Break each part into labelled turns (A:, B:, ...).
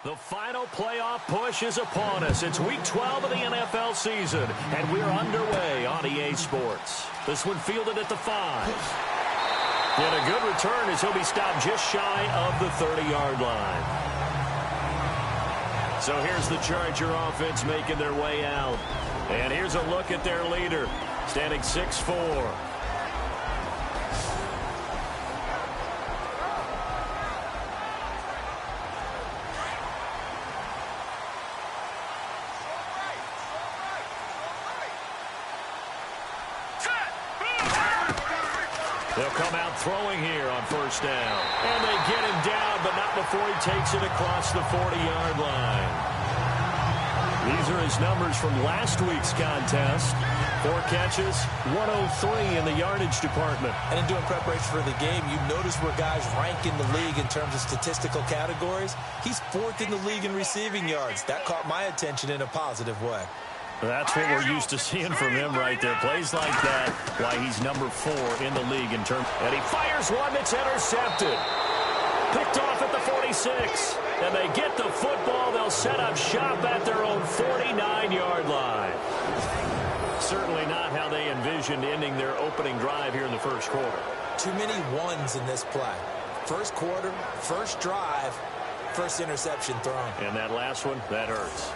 A: The final playoff push is upon us. It's Week 12 of the NFL season, and we're underway on EA Sports. This one fielded at the 5. And a good return as he'll be stopped just shy of the 30-yard line. So here's the Charger offense making their way out. And here's a look at their leader, standing 6'4". They'll come out throwing here on first down. And they get him down, but not before he takes it across the 40-yard line. These are his numbers from last week's contest. 4 catches, 103 in the yardage department.
B: And in doing preparation for the game, you notice where guys rank in the league in terms of statistical categories. He's 4th in the league in receiving yards. That caught my attention in a positive way.
A: That's what we're used to seeing from him right there. Plays like that, why he's number 4 in the league in terms. And he fires one that's intercepted. Picked off at the 46. And they get the football. They'll set up shop at their own 49-yard line. Certainly not how they envisioned ending their opening drive here in the first quarter.
B: Too many ones in this play. First quarter, first drive, first interception thrown.
A: And that last one, that hurts.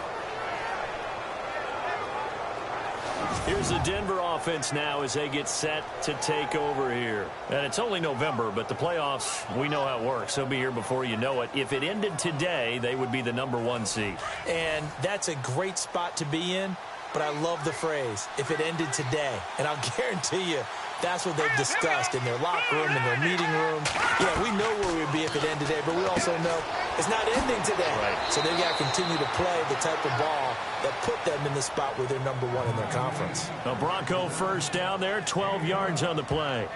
A: Here's the Denver offense now as they get set to take over here. And it's only November, but the playoffs, we know how it works. They'll be here before you know it. If it ended today, they would be the number 1 seed.
B: And that's a great spot to be in, but I love the phrase, if it ended today. And I'll guarantee you, that's what they've discussed in their locker room, in their meeting room. Yeah, we know where we'd be if it ended today, but we also know it's not ending today.
A: Right.
B: So they've got to continue to play the type of ball that put them in the spot where they're number 1 in their conference.
A: A Bronco first down there, 12 yards on the play.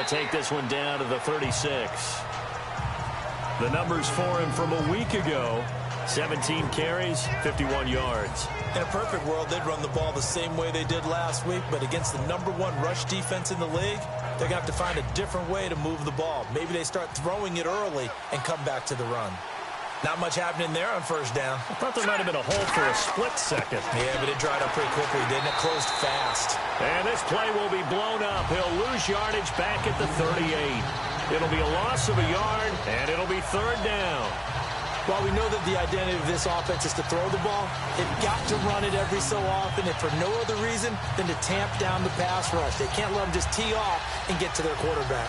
A: Take this one down to the 36. The numbers for him from a week ago, 17 carries, 51 yards.
B: In a perfect world, they'd run the ball the same way they did last week, but against the number 1 rush defense in the league, they're going to have to find a different way to move the ball. Maybe they start throwing it early and come back to the run. Not much happening there on first down.
A: I thought there might have been a hole for a split second.
B: Yeah, but it dried up pretty quickly, didn't it? Closed fast.
A: And this play will be blown up. He'll lose yardage back at the 38. It'll be a loss of a yard, and it'll be 3rd down.
B: While we know that the identity of this offense is to throw the ball, they've got to run it every so often, and for no other reason than to tamp down the pass rush. They can't let them just tee off and get to their quarterback.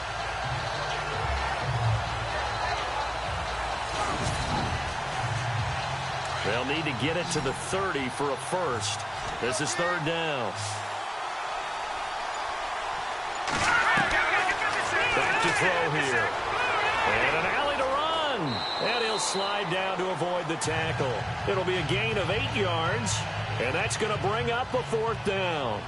A: They'll need to get it to the 30 for a first. This is 3rd down. Back to throw here. And an alley to run. And he'll slide down to avoid the tackle. It'll be a gain of 8 yards. And that's going to bring up a 4th down.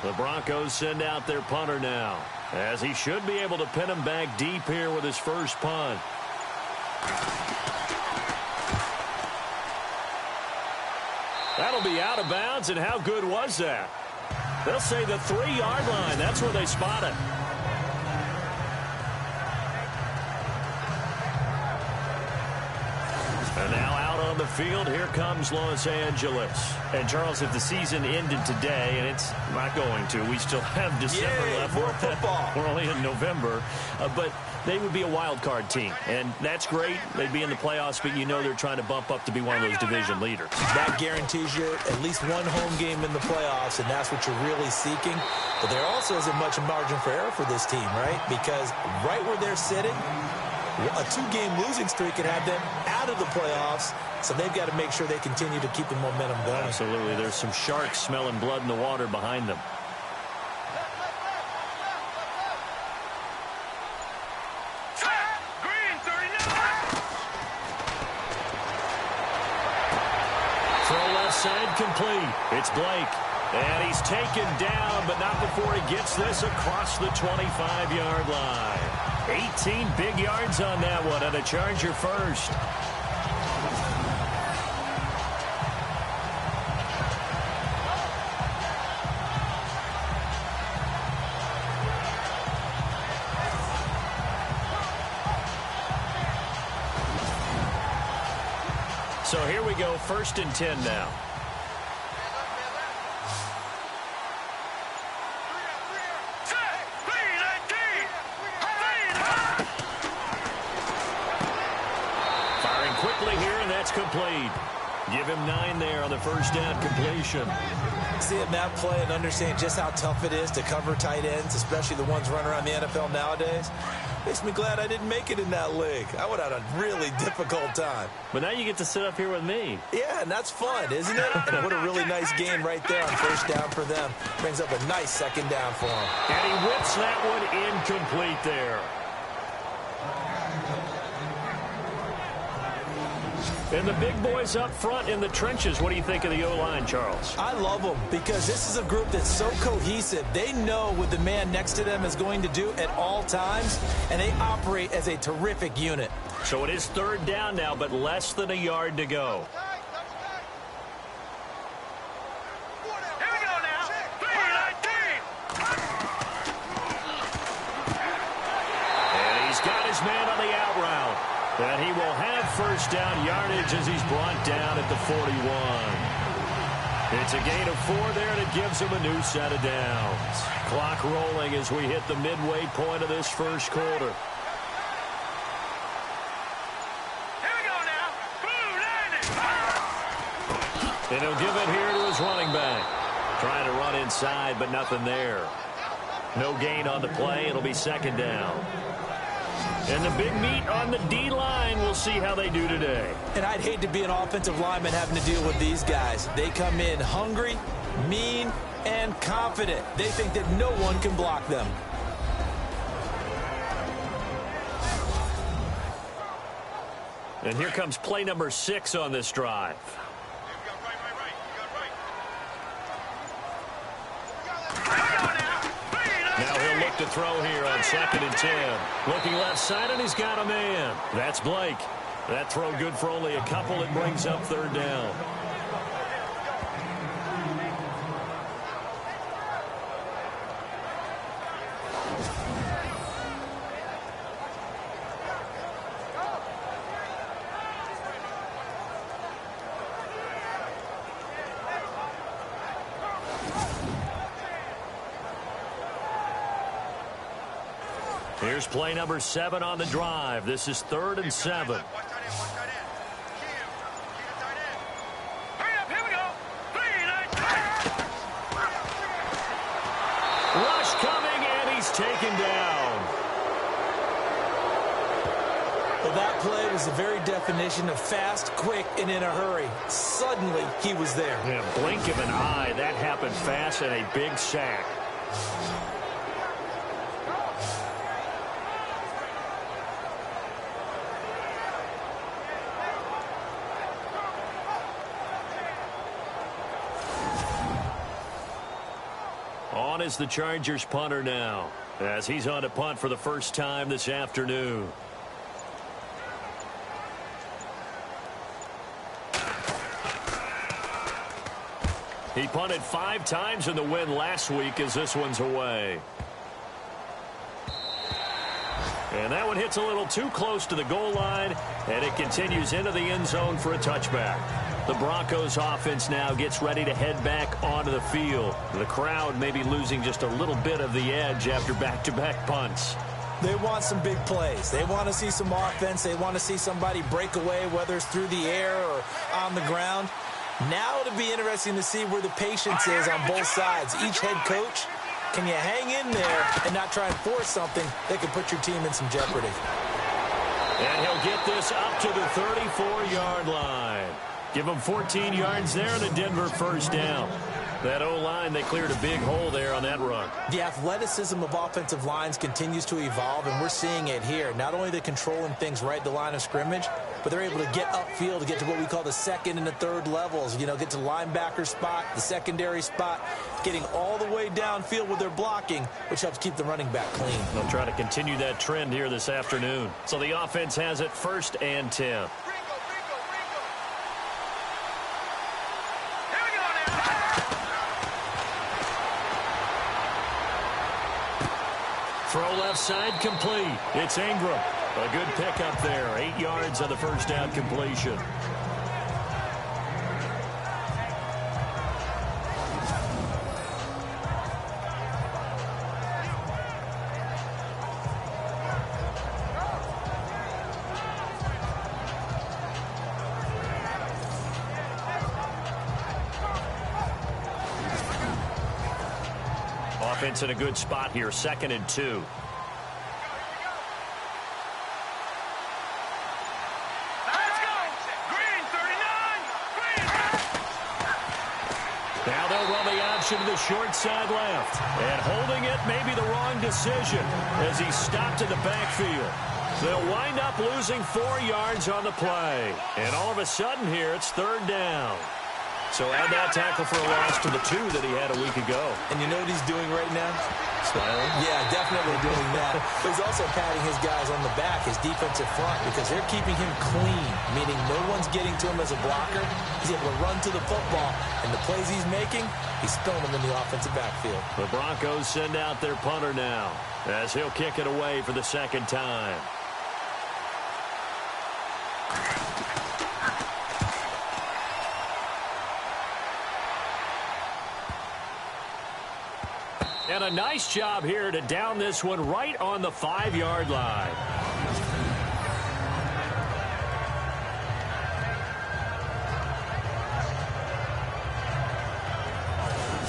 A: The Broncos send out their punter now, as he should be able to pin him back deep here with his first punt. That'll be out of bounds, and how good was that? They'll say the 3-yard line. That's where they spot it. And now out on the field, here comes Los Angeles. And, Charles, if the season ended today, and it's not going to, we still have December left.
B: More football.
A: We're only in November. But they would be a wild card team, and that's great. They'd be in the playoffs, but you know they're trying to bump up to be one of those division leaders.
B: That guarantees you at least one home game in the playoffs, and that's what you're really seeking. But there also isn't much margin for error for this team, right? Because right where they're sitting, a 2-game losing streak could have them out of the playoffs, so they've got to make sure they continue to keep the momentum going.
A: Absolutely. There's some sharks smelling blood in the water behind them. inside, complete. It's Blake. And he's taken down, but not before he gets this across the 25-yard line. 18 big yards on that one, and a Charger first. So here we go, 1st and 10 now. Firing quickly here, and that's complete. Give him 9 there on the first down completion.
B: See him that play and understand just how tough it is to cover tight ends, especially the ones running around the NFL nowadays. Makes me glad I didn't make it in that league. I would have had a really difficult time.
A: But now you get to sit up here with me.
B: Yeah, and that's fun, isn't it? And what a really nice gain right there on first down for them. Brings up a nice second down for him.
A: And he whips that one incomplete there. And the big boys up front in the trenches. What do you think of the O-line, Charles?
B: I love them because this is a group that's so cohesive. They know what the man next to them is going to do at all times, and they operate as a terrific unit.
A: So it is 3rd down now, but less than a yard to go.
C: Here we go now. 3-19.
A: And he's got his man on the out route. And he will have first down yardage as he's brought down at the 41. It's a gain of 4 there, and it gives him a new set of downs. Clock rolling as we hit the midway point of this first quarter.
C: Here we go now.
A: And he'll give it here to his running back. Trying to run inside, but nothing there. No gain on the play. It'll be 2nd down. And the big meat on the D-line, we'll see how they do today.
B: And I'd hate to be an offensive lineman having to deal with these guys. They come in hungry, mean, and confident. They think that no one can block them.
A: And here comes play number 6 on this drive. Now he'll look to throw here on 2nd and 10. Looking left side, and he's got a man. That's Blake. That throw good for only a couple. It brings up 3rd down. Here's play number 7 on the drive. This is 3rd and 7.
C: Hurry up, here we go. 3-19.
A: Rush coming, and he's taken down.
B: Well, that play was the very definition of fast, quick, and in a hurry. Suddenly, he was there.
A: Yeah, blink of an eye. That happened fast, and a big sack. On is the Chargers punter now, as he's on to punt for the first time this afternoon. He punted 5 times in the win last week as this one's away. And that one hits a little too close to the goal line, and it continues into the end zone for a touchback. The Broncos offense now gets ready to head back onto the field. The crowd may be losing just a little bit of the edge after back-to-back punts.
B: They want some big plays. They want to see some offense. They want to see somebody break away, whether it's through the air or on the ground. Now it'll be interesting to see where the patience is on both sides. Each head coach, can you hang in there and not try and force something that could put your team in some jeopardy?
A: And he'll get this up to the 34-yard line. Give him 14 yards there and a Denver first down. That O-line, they cleared a big hole there on that run.
B: The athleticism of offensive lines continues to evolve, and we're seeing it here. Not only are they controlling things right at the line of scrimmage, but they're able to get upfield to get to what we call the second and the third levels. You know, get to the linebacker spot, the secondary spot, getting all the way downfield with their blocking, which helps keep the running back clean.
A: They'll try to continue that trend here this afternoon. So the offense has it 1st and 10. Throw left side complete. It's Ingram. A good pickup there. 8 yards on the first down completion. Offense in a good spot here. 2nd and 2. Now they'll run the option to the short side left. And holding it may be the wrong decision as he's stopped in the backfield. They'll wind up losing 4 yards on the play. And all of a sudden here, it's 3rd down. So add that tackle for a loss to the 2 that he had a week ago.
B: And you know what he's doing right now?
A: Smiling?
B: Yeah, definitely doing that. But he's also patting his guys on the back, his defensive front, because they're keeping him clean, meaning no one's getting to him as a blocker. He's able to run to the football, and the plays he's making, he's throwing them in the offensive backfield.
A: The Broncos send out their punter now as he'll kick it away for the 2nd time. And a nice job here to down this one right on the 5-yard line.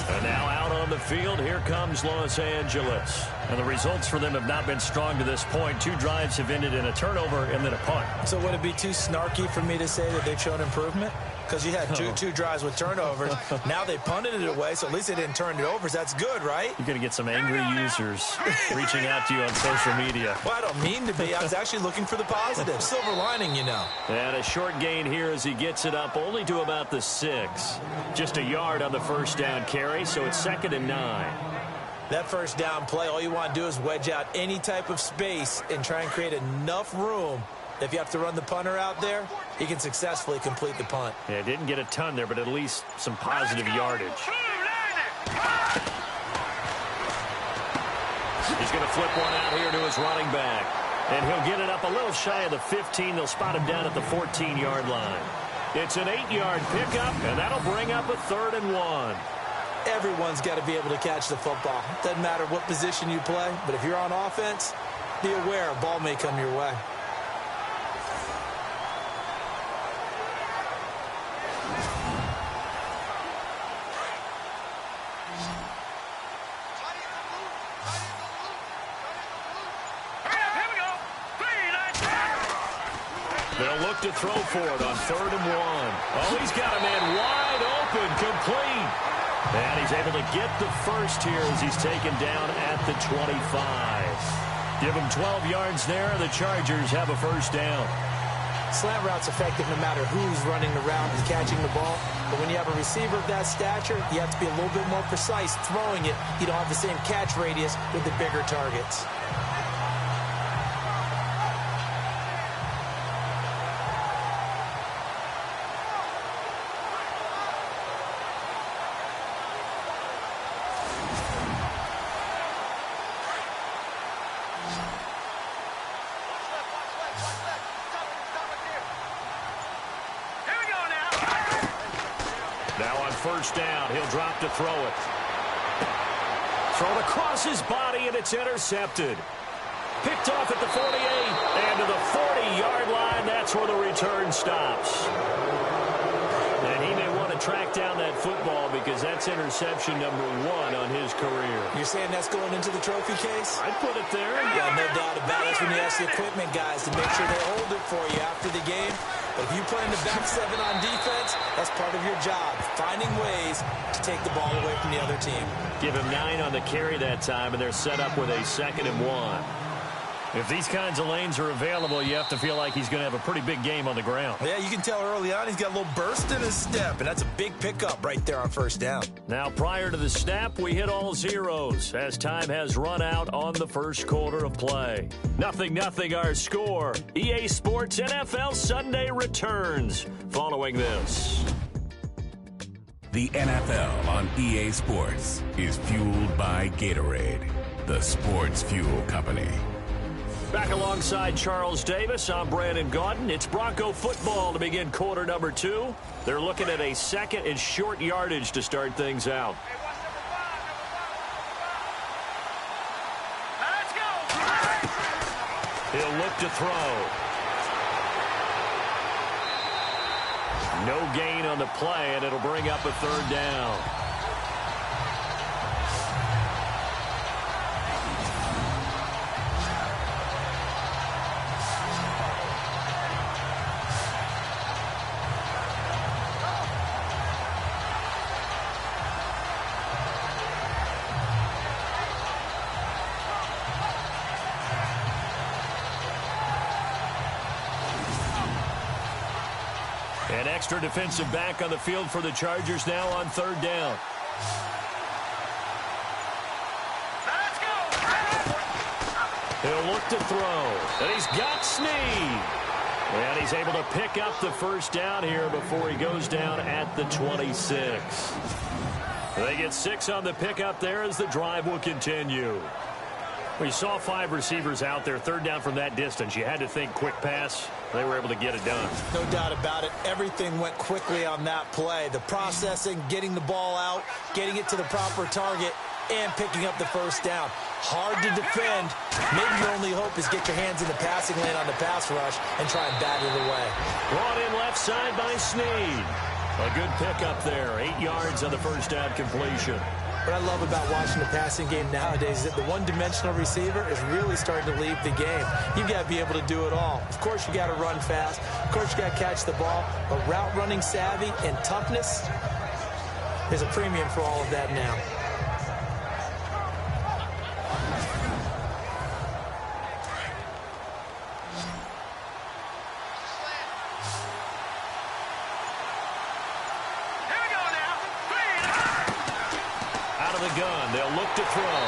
A: And now out on the field, here comes Los Angeles. And the results for them have not been strong to this point. 2 drives have ended in a turnover and then a punt.
B: So would it be too snarky for me to say that they've shown improvement? Because you had two drives with turnovers. Now they punted it away, so at least they didn't turn it over. So that's good, right?
A: You're going to get some angry users reaching out to you on social media.
B: Well, I don't mean to be. I was actually looking for the positive. Silver lining, you know.
A: And a short gain here as he gets it up only to about the 6. Just a yard on the first down carry, so it's 2nd and 9.
B: That first down play, all you want to do is wedge out any type of space and try and create enough room. If you have to run the punter out there, he can successfully complete the punt.
A: Yeah, didn't get a ton there, but at least some positive yardage. He's going to flip one out here to his running back. And he'll get it up a little shy of the 15. They'll spot him down at the 14-yard line. It's an 8-yard pickup, and that'll bring up a 3rd and 1.
B: Everyone's got to be able to catch the football. Doesn't matter what position you play, but if you're on offense, be aware a ball may come your way.
A: They'll look to throw for it on 3rd and 1. Oh, he's got a man wide open, complete. And he's able to get the first here as he's taken down at the 25. Give him 12 yards there. The Chargers have a first down.
B: Slant route's effective no matter who's running the route and catching the ball. But when you have a receiver of that stature, you have to be a little bit more precise throwing it. You don't have the same catch radius with the bigger targets.
A: First down, he'll drop to throw it. Thrown across his body, and it's intercepted. Picked off at the 48, and to the 40-yard line, that's where the return stops. And he may want to track down that football because that's interception number 1 on his career.
B: You're saying that's going into the trophy case?
A: I'd put it there.
B: Yeah, no doubt about it. That's when you ask the equipment guys to make sure they hold it for you after the game. But if you play in the back 7 on defense, that's part of your job, finding ways to take the ball away from the other team.
A: Give him 9 on the carry that time, and they're set up with a 2nd and 1. If these kinds of lanes are available, you have to feel like he's going to have a pretty big game on the ground.
B: Yeah, you can tell early on he's got a little burst in his step, and that's a big pickup right there on first down.
A: Now, prior to the snap, we hit all zeros as time has run out on the first quarter of play. 0-0 our score. EA Sports NFL Sunday returns following this.
D: The NFL on EA Sports is fueled by Gatorade, the sports fuel company.
A: Back alongside Charles Davis, I'm Brandon Gaudin. It's Bronco football to begin quarter number 2. They're looking at a 2nd and short yardage to start things out.
C: Let's go.
A: He'll look to throw. No gain on the play, and it'll bring up a 3rd down. An extra defensive back on the field for the Chargers now on 3rd down.
C: Let's go.
A: He'll look to throw. And he's got Snead. And he's able to pick up the 1st down here before he goes down at the 26. They get 6 on the pickup there as the drive will continue. We saw 5 receivers out there, 3rd down from that distance. You had to think quick pass. They were able to get it done.
B: No doubt about it. Everything went quickly on that play. The processing, getting the ball out, getting it to the proper target, and picking up the 1st down. Hard to defend. Maybe your only hope is get your hands in the passing lane on the pass rush and try and bat it away. Brought
A: in left side by Snead. A good pickup there. 8 yards on the 1st down completion.
B: What I love about watching the passing game nowadays is that the one-dimensional receiver is really starting to leave the game. You've got to be able to do it all. Of course, you got to run fast. Of course, you got to catch the ball. But route running savvy and toughness, there's a premium for all of that now.
A: Gun. They'll look to throw.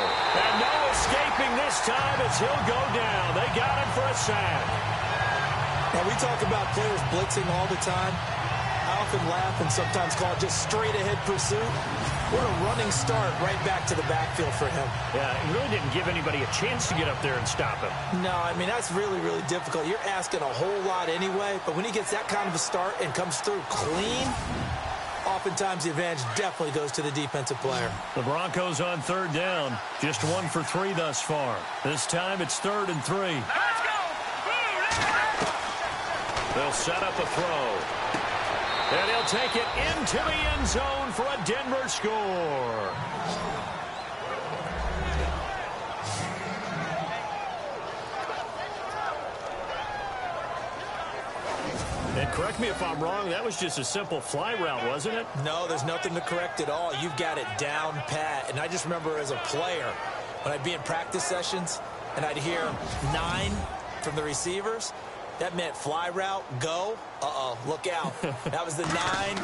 A: And no escaping this time as he'll go down. They got him for a sack.
B: Now, we talk about players blitzing all the time. I often laugh and sometimes call it just straight-ahead pursuit. What a running start right back to the backfield for him.
A: Yeah, he really didn't give anybody a chance to get up there and stop him.
B: No, I mean, that's really, really difficult. You're asking a whole lot anyway, but when he gets that kind of a start and comes through clean, oftentimes the advantage definitely goes to the defensive player.
A: The Broncos on 3rd down. Just 1 for 3 thus far. This time it's 3rd and 3.
C: Let's go.
A: They'll set up a throw. And he'll take it into the end zone for a Denver score. And correct me if I'm wrong, that was just a simple fly route, wasn't it?
B: No, there's nothing to correct at all. You've got it down pat. And I just remember as a player, when I'd be in practice sessions and I'd hear 9 from the receivers, that meant fly route, go. Uh-oh, look out. That was the 9,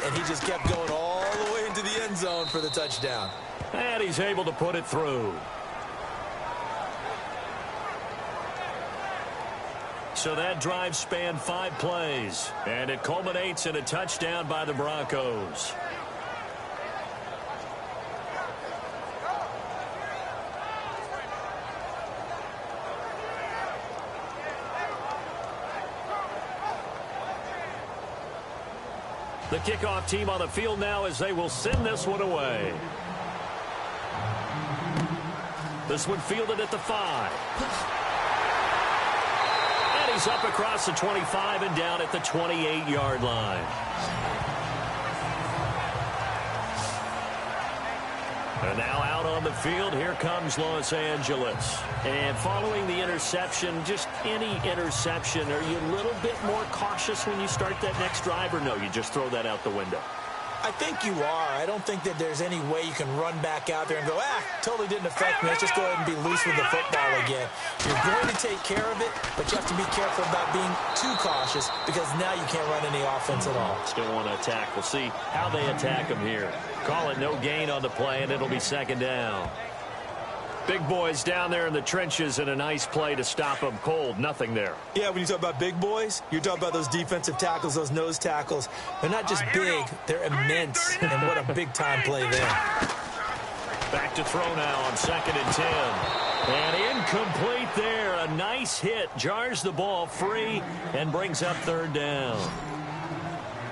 B: and he just kept going all the way into the end zone for the touchdown.
A: And he's able to put it through. So that drive spanned 5 plays, and it culminates in a touchdown by the Broncos. The kickoff team on the field now as they will send this one away. This one fielded at the 5. And he's up across the 25 and down at the 28-yard line. on the field. Here comes Los Angeles. And following the interception, just any interception, are you a little bit more cautious when you start that next drive, or no, you just throw that out the window?
B: I think you are. I don't think that there's any way you can run back out there and go, totally didn't affect me. Let's just go ahead and be loose with the football again. You're going to take care of it, but you have to be careful about being too cautious because now you can't run any offense at all.
A: Still want to attack. We'll see how they attack him here. Call it no gain on the play, and it'll be second down. Big boys down there in the trenches in a nice play to stop them cold. Nothing there.
B: Yeah, when you talk about big boys, you're talking about those defensive tackles, those nose tackles. They're not just big, they're immense. And what a big-time play there.
A: Back to throw now on 2nd and 10. And incomplete there. A nice hit. Jars the ball free and brings up 3rd down.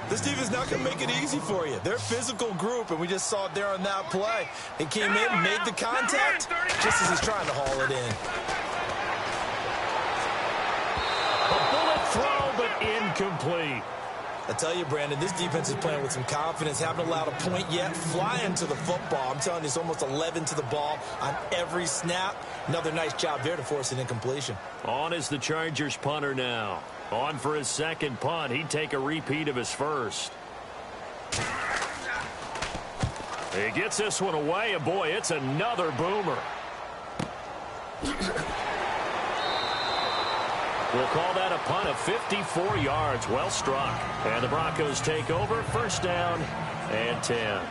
B: This defense not going to make it easy for you. They're a physical group, and we just saw it there on that play. He came in, made the contact, just as he's trying to haul it in.
A: A bullet throw, but incomplete.
B: I tell you, Brandon, this defense is playing with some confidence. Haven't allowed a point yet. Flying to the football. I'm telling you, it's almost 11 to the ball on every snap. Another nice job there to force an incompletion.
A: On is the Chargers punter now. On for his second punt. He'd take a repeat of his first. He gets this one away, and boy, it's another boomer. We'll call that a punt of 54 yards. Well struck. And the Broncos take over. 1st down and 10.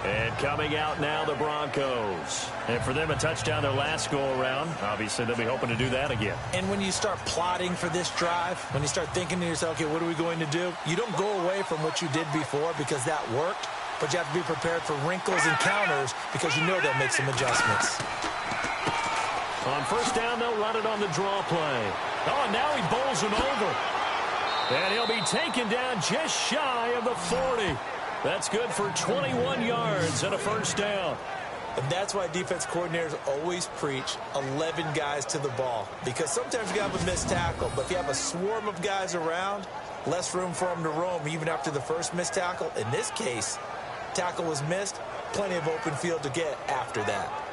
A: And coming out now, the Broncos. And for them, a touchdown their last go-around. Obviously, they'll be hoping to do that again.
B: And when you start plotting for this drive, when you start thinking to yourself, okay, what are we going to do? You don't go away from what you did before because that worked, but you have to be prepared for wrinkles and counters because you know they'll make some adjustments.
A: On 1st down, they'll run it on the draw play. Oh, and now he bowls him over. And he'll be taken down just shy of the 40. That's good for 21 yards and a 1st down.
B: And that's why defense coordinators always preach 11 guys to the ball. Because sometimes you have a missed tackle, but if you have a swarm of guys around, less room for them to roam even after the first missed tackle. In this case, tackle was missed, plenty of open field to get after that.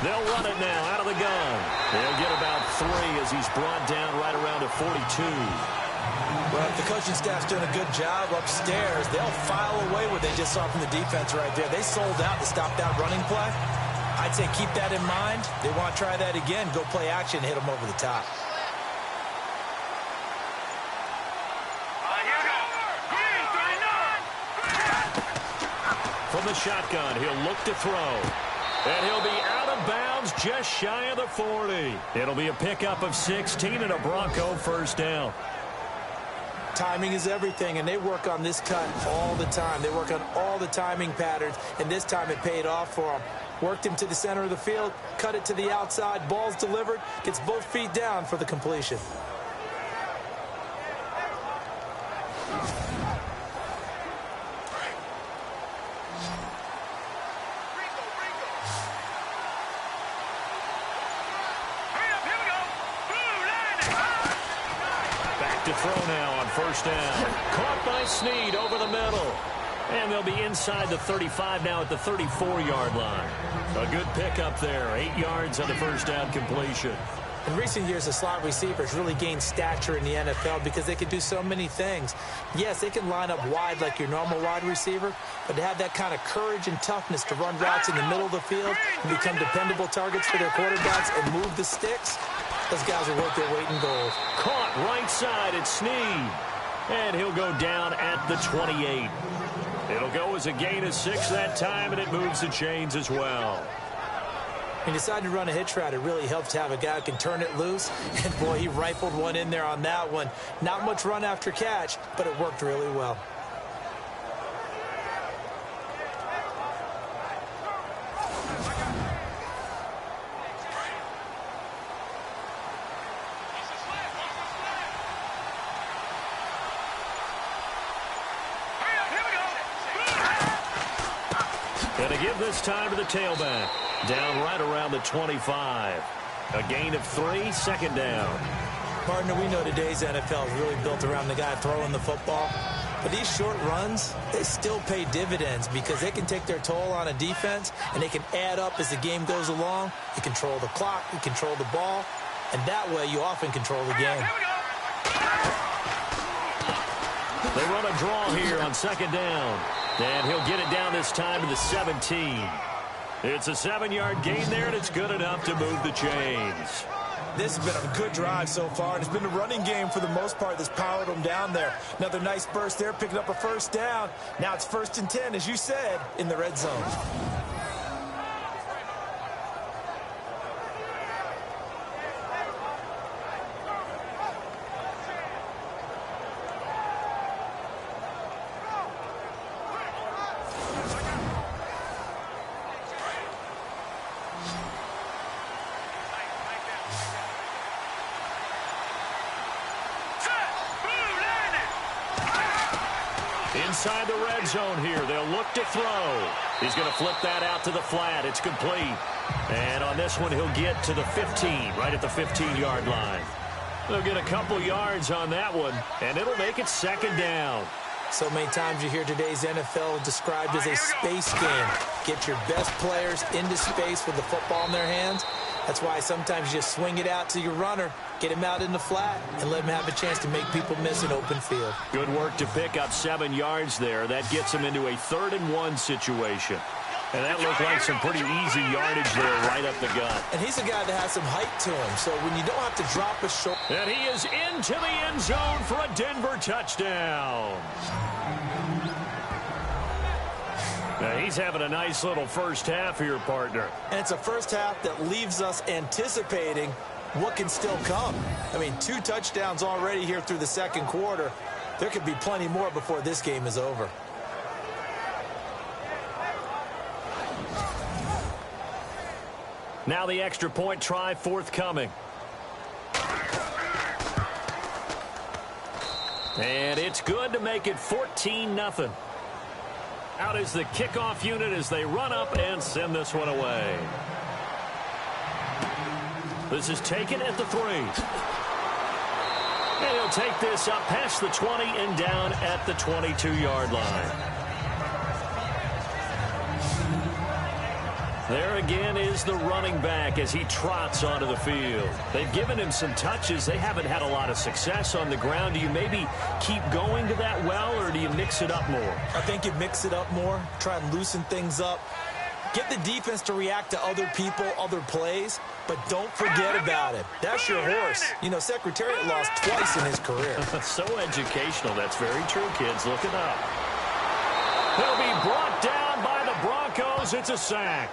A: They'll run it now out of the gun. They'll get about 3 as he's brought down right around at 42.
B: Well, if the coaching staff's doing a good job upstairs, they'll file away what they just saw from the defense right there. They sold out to stop that running play. I'd say keep that in mind. They want to try that again. Go play action, hit them over the top.
A: From the shotgun, he'll look to throw. And he'll be out of bounds just shy of the 40. It'll be a pickup of 16 and a Bronco 1st down.
B: Timing is everything, and they work on this cut all the time. They work on all the timing patterns, and this time it paid off for them. Worked him to the center of the field, cut it to the outside, ball's delivered, gets both feet down for the completion.
A: To throw now on 1st down. Caught by Snead over the middle. And they'll be inside the 35 now at the 34-yard line. A good pickup there. 8 yards on the 1st down completion.
B: In recent years, the slot receivers really gained stature in the NFL because they can do so many things. Yes, they can line up wide like your normal wide receiver, but to have that kind of courage and toughness to run routes in the middle of the field and become dependable targets for their quarterbacks and move the sticks, those guys are worth their weight in gold.
A: Caught right side at Snead. And he'll go down at the 28. It'll go as a gain of 6 that time, and it moves the chains as well.
B: He decided to run a hitch route. It really helps to have a guy who can turn it loose. And, boy, he rifled one in there on that one. Not much run after catch, but it worked really well.
A: And to give this time to the tailback. Down right around the 25. A gain of 3, second down.
B: Partner, we know today's NFL is really built around the guy throwing the football. But these short runs, they still pay dividends because they can take their toll on a defense, and they can add up as the game goes along. You control the clock, you control the ball, and that way you often control the game.
A: They run a draw here on second down. And he'll get it down this time to the 17. It's a 7-yard gain there, and it's good enough to move the chains.
B: This has been a good drive so far, and it's been a running game for the most part that's powered them down there. Another nice burst there, picking up a first down. Now it's 1st and 10, as you said, in the red zone.
A: Inside the red zone here, they'll look to throw. He's going to flip that out to the flat. It's complete. And on this one, he'll get to the 15, right at the 15-yard line. They'll get a couple yards on that one, and it'll make it second down.
B: So many times you hear today's NFL described as a space game. Get your best players into space with the football in their hands. That's why sometimes you just swing it out to your runner, get him out in the flat, and let him have a chance to make people miss an open field.
A: Good work to pick up 7 yards there. That gets him into a 3rd and 1 situation. And that looked like some pretty easy yardage there right up the gut.
B: And he's a guy that has some height to him, so when you don't have to drop a shoulder.
A: And he is into the end zone for a Denver touchdown. Now he's having a nice little first half here, partner.
B: And it's a first half that leaves us anticipating what can still come. I mean, 2 touchdowns already here through the second quarter. There could be plenty more before this game is over.
A: Now the extra point try forthcoming. And it's good to make it 14-0. Out is the kickoff unit as they run up and send this one away. This is taken at the 3. And he'll take this up past the 20 and down at the 22-yard line. There again is the running back as he trots onto the field. They've given him some touches. They haven't had a lot of success on the ground. Do you maybe keep going to that well, or do you mix it up more?
B: I think you mix it up more, try and loosen things up. Get the defense to react to other people, other plays, but don't forget about it. That's your horse. You know, Secretariat lost twice in his career.
A: So educational. That's very true, kids. Look it up. He'll be brought down by the Broncos. It's a sack.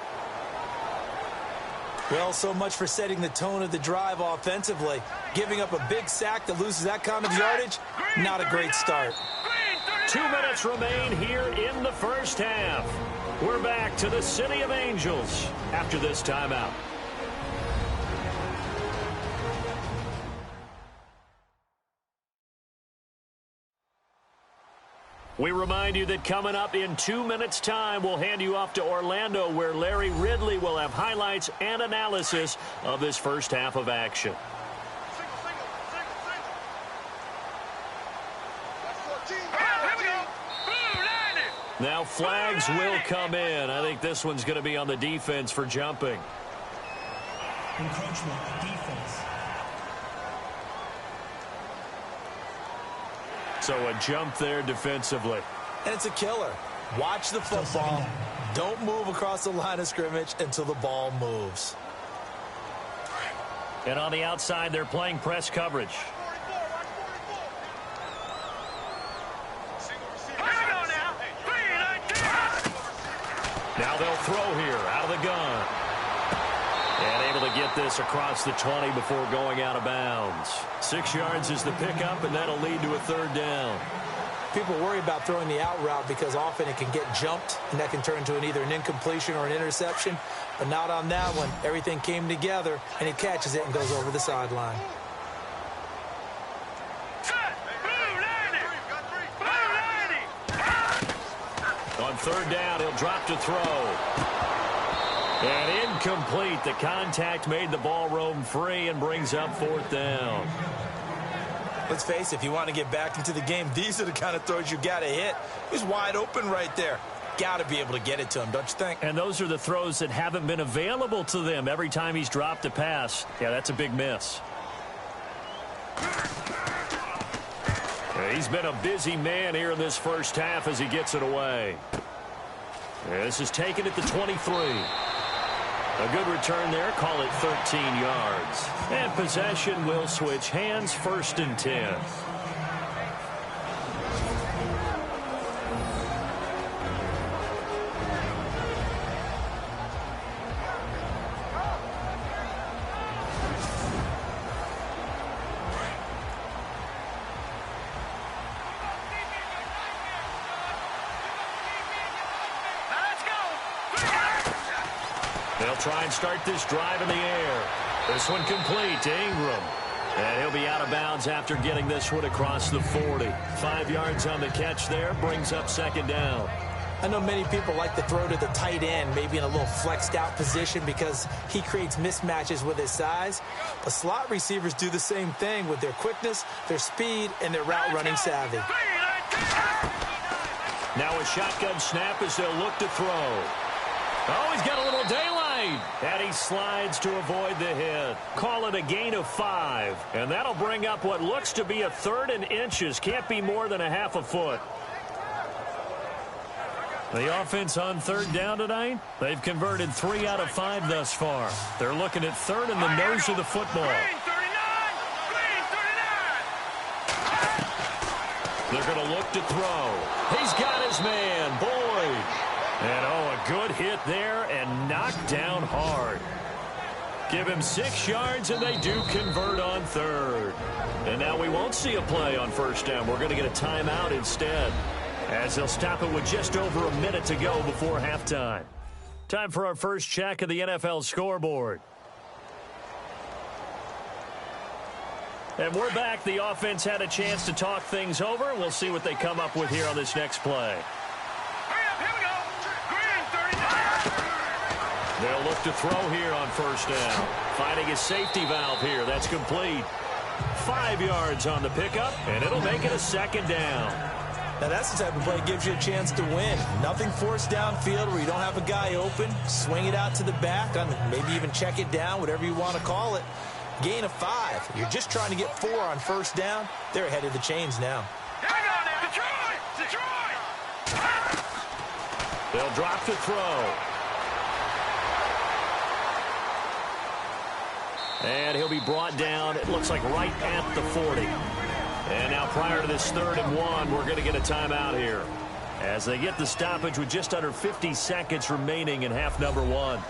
B: Well, so much for setting the tone of the drive offensively. Giving up a big sack that loses that kind of yardage, not a great start.
A: 2 minutes remain here in the first half. We're back to the City of Angels after this timeout. We remind you that coming up in 2 minutes' time, we'll hand you off to Orlando, where Larry Ridley will have highlights and analysis of this first half of action. Now flags will come in. I think this one's going to be on the defense for jumping.
E: Encroachment, defense.
A: So a jump there defensively.
B: And it's a killer. Watch the football. Don't move across the line of scrimmage until the ball moves.
A: And on the outside, they're playing press coverage. Now they'll throw here out of the gun. And able to get this across the 20 before going out of bounds. 6 yards is the pickup, and that'll lead to a 3rd down.
B: People worry about throwing the out route because often it can get jumped, and that can turn into either an incompletion or an interception. But not on that one. Everything came together, and he catches it and goes over the sideline.
A: On On third down, he'll drop to throw. And incomplete. The contact made the ball roam free and brings up fourth down.
B: Let's face it, if you want to get back into the game, these are the kind of throws you got to hit. He's wide open right there. Got to be able to get it to him, don't you think?
A: And those are the throws that haven't been available to them every time he's dropped a pass. Yeah, that's a big miss. He's been a busy man here in this first half as he gets it away. This is taken at the 23. A good return there. Call it 13 yards. And possession will switch hands, 1st and 10. They'll try and start this drive in the air. This one complete to Ingram. And he'll be out of bounds after getting this one across the 40. 5 yards on the catch there, brings up 2nd down.
B: I know many people like to throw to the tight end, maybe in a little flexed out position because he creates mismatches with his size. But slot receivers do the same thing with their quickness, their speed, and their route running savvy.
A: Now a shotgun snap as they'll look to throw. Oh, he's got a little daylight. And he slides to avoid the hit. Call it a gain of 5. And that'll bring up what looks to be a 3rd and inches. Can't be more than a half a foot. The offense on 3rd down tonight, they've converted 3 out of 5 thus far. They're looking at 3rd in the nose of the football. They're going to look to throw. He's got his man, Boyd. And, a good hit there and knocked down hard. Give him 6 yards, and they do convert on 3rd. And now we won't see a play on 1st down. We're going to get a timeout instead, as they'll stop it with just over a minute to go before halftime. Time for our first check of the NFL scoreboard. And we're back. The offense had a chance to talk things over. We'll see what they come up with here on this next play. They'll look to throw here on 1st down. Finding his safety valve here. That's complete. 5 yards on the pickup, and it'll make it a 2nd down.
B: Now, that's the type of play that gives you a chance to win. Nothing forced downfield where you don't have a guy open. Swing it out to the back, maybe even check it down, whatever you want to call it. Gain of 5. You're just trying to get 4 on 1st down. They're ahead of the chains now.
A: They'll drop to throw. And he'll be brought down, it looks like right at the 40. And now prior to this 3rd and 1, we're going to get a timeout here, as they get the stoppage with just under 50 seconds remaining in half number 1.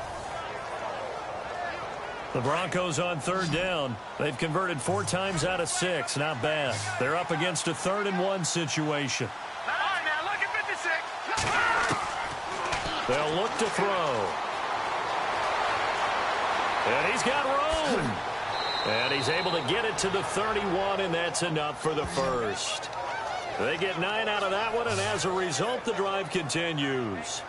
A: The Broncos on 3rd down. They've converted 4 times out of 6. Not bad. They're up against a 3rd and 1 situation. They'll look to throw. And he's got room. And he's able to get it to the 31, and that's enough for the 1st. They get 9 out of that one, and as a result, the drive continues.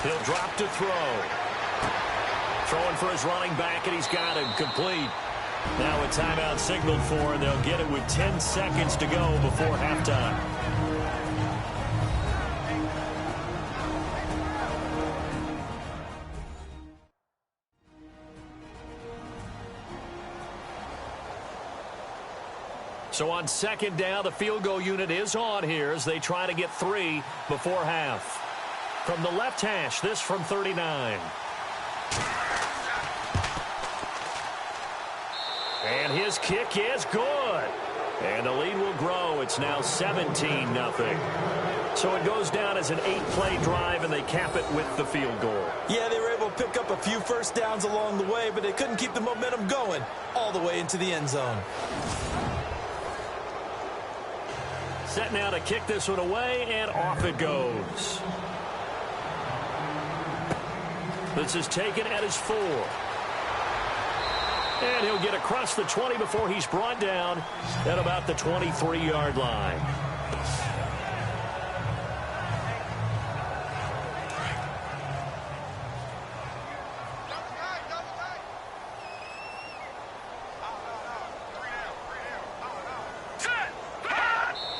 A: He'll drop to throw. Throwing for his running back, and he's got him complete. Now a timeout signaled for, and they'll get it with 10 seconds to go before halftime. So on 2nd down, the field goal unit is on here as they try to get 3 before half. From the left hash, this from 39. And his kick is good. And the lead will grow. It's now 17-0. So it goes down as an 8-play drive, and they cap it with the field goal.
B: Yeah, they were able to pick up a few first downs along the way, but they couldn't keep the momentum going all the way into the end zone.
A: Set now to kick this one away, and off it goes. This is taken at his 4. And he'll get across the 20 before he's brought down at about the 23-yard line.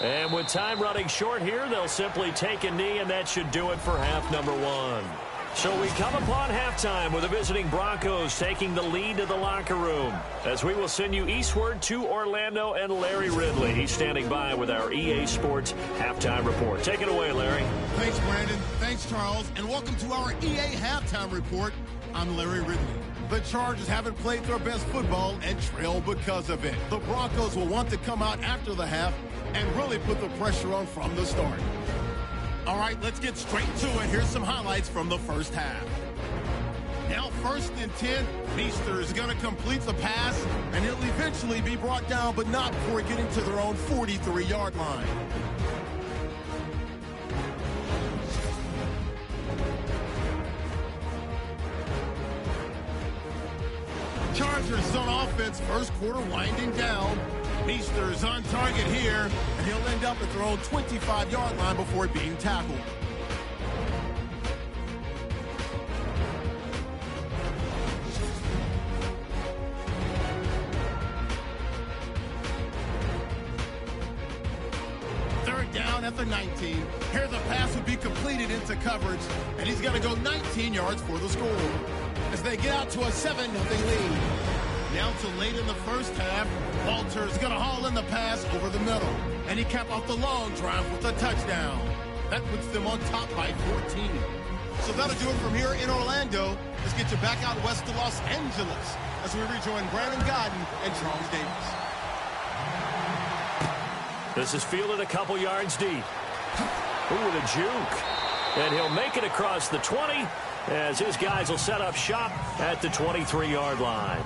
A: And with time running short here, they'll simply take a knee, and that should do it for half number 1. So we come upon halftime with the visiting Broncos taking the lead to the locker room, as we will send you eastward to Orlando and Larry Ridley. He's standing by with our EA Sports halftime report. Take it away, Larry.
E: Thanks, Brandon. Thanks, Charles. And welcome to our EA halftime report. I'm Larry Ridley. The Chargers haven't played their best football and trail because of it. The Broncos will want to come out after the half and really put the pressure on from the start. All right, let's get straight to it. Here's some highlights from the first half. Now 1st and 10, Meester is going to complete the pass, and he'll eventually be brought down, but not before getting to their own 43-yard line. Chargers on offense, first quarter winding down. Meester's on target here, and he'll end up at their own 25-yard line before being tackled. Third down at the 19. Here the pass would be completed into coverage, and he's going to go 19 yards for the score as they get out to a 7-0 lead. Now to late in the first half, Walter's going to haul in the pass over the middle, and he capped off the long drive with a touchdown. That puts them on top by 14. So that'll do it from here in Orlando. Let's get you back out west to Los Angeles as we rejoin Brandon Godden and Charles Davis.
A: This is fielded a couple yards deep. Ooh, with a juke. And he'll make it across the 20 as his guys will set up shop at the 23-yard line.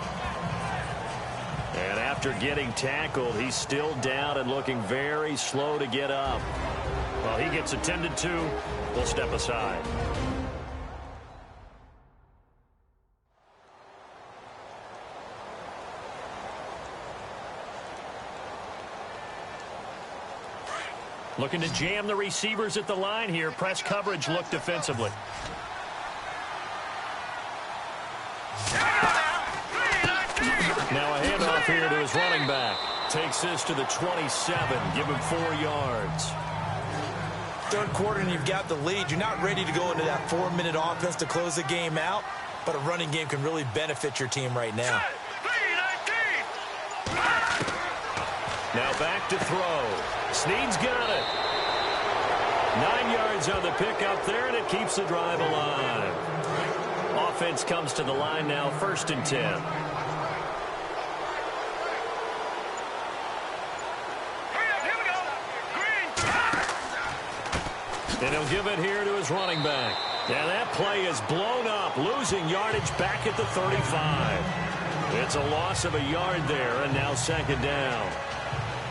A: And after getting tackled, he's still down and looking very slow to get up. While he gets attended to, we'll step aside. Looking to jam the receivers at the line here. Press coverage look defensively. Now a handoff here to his running back. Takes this to the 27. Give him 4 yards.
B: Third quarter and you've got the lead. You're not ready to go into that 4-minute offense to close the game out, but a running game can really benefit your team right now.
A: Now back to throw. Snead's got it. 9 yards on the pickup there, and it keeps the drive alive. Offense comes to the line now, 1st and 10. And he'll give it here to his running back. And that play is blown up, losing yardage back at the 35. It's a loss of a yard there, and now 2nd down.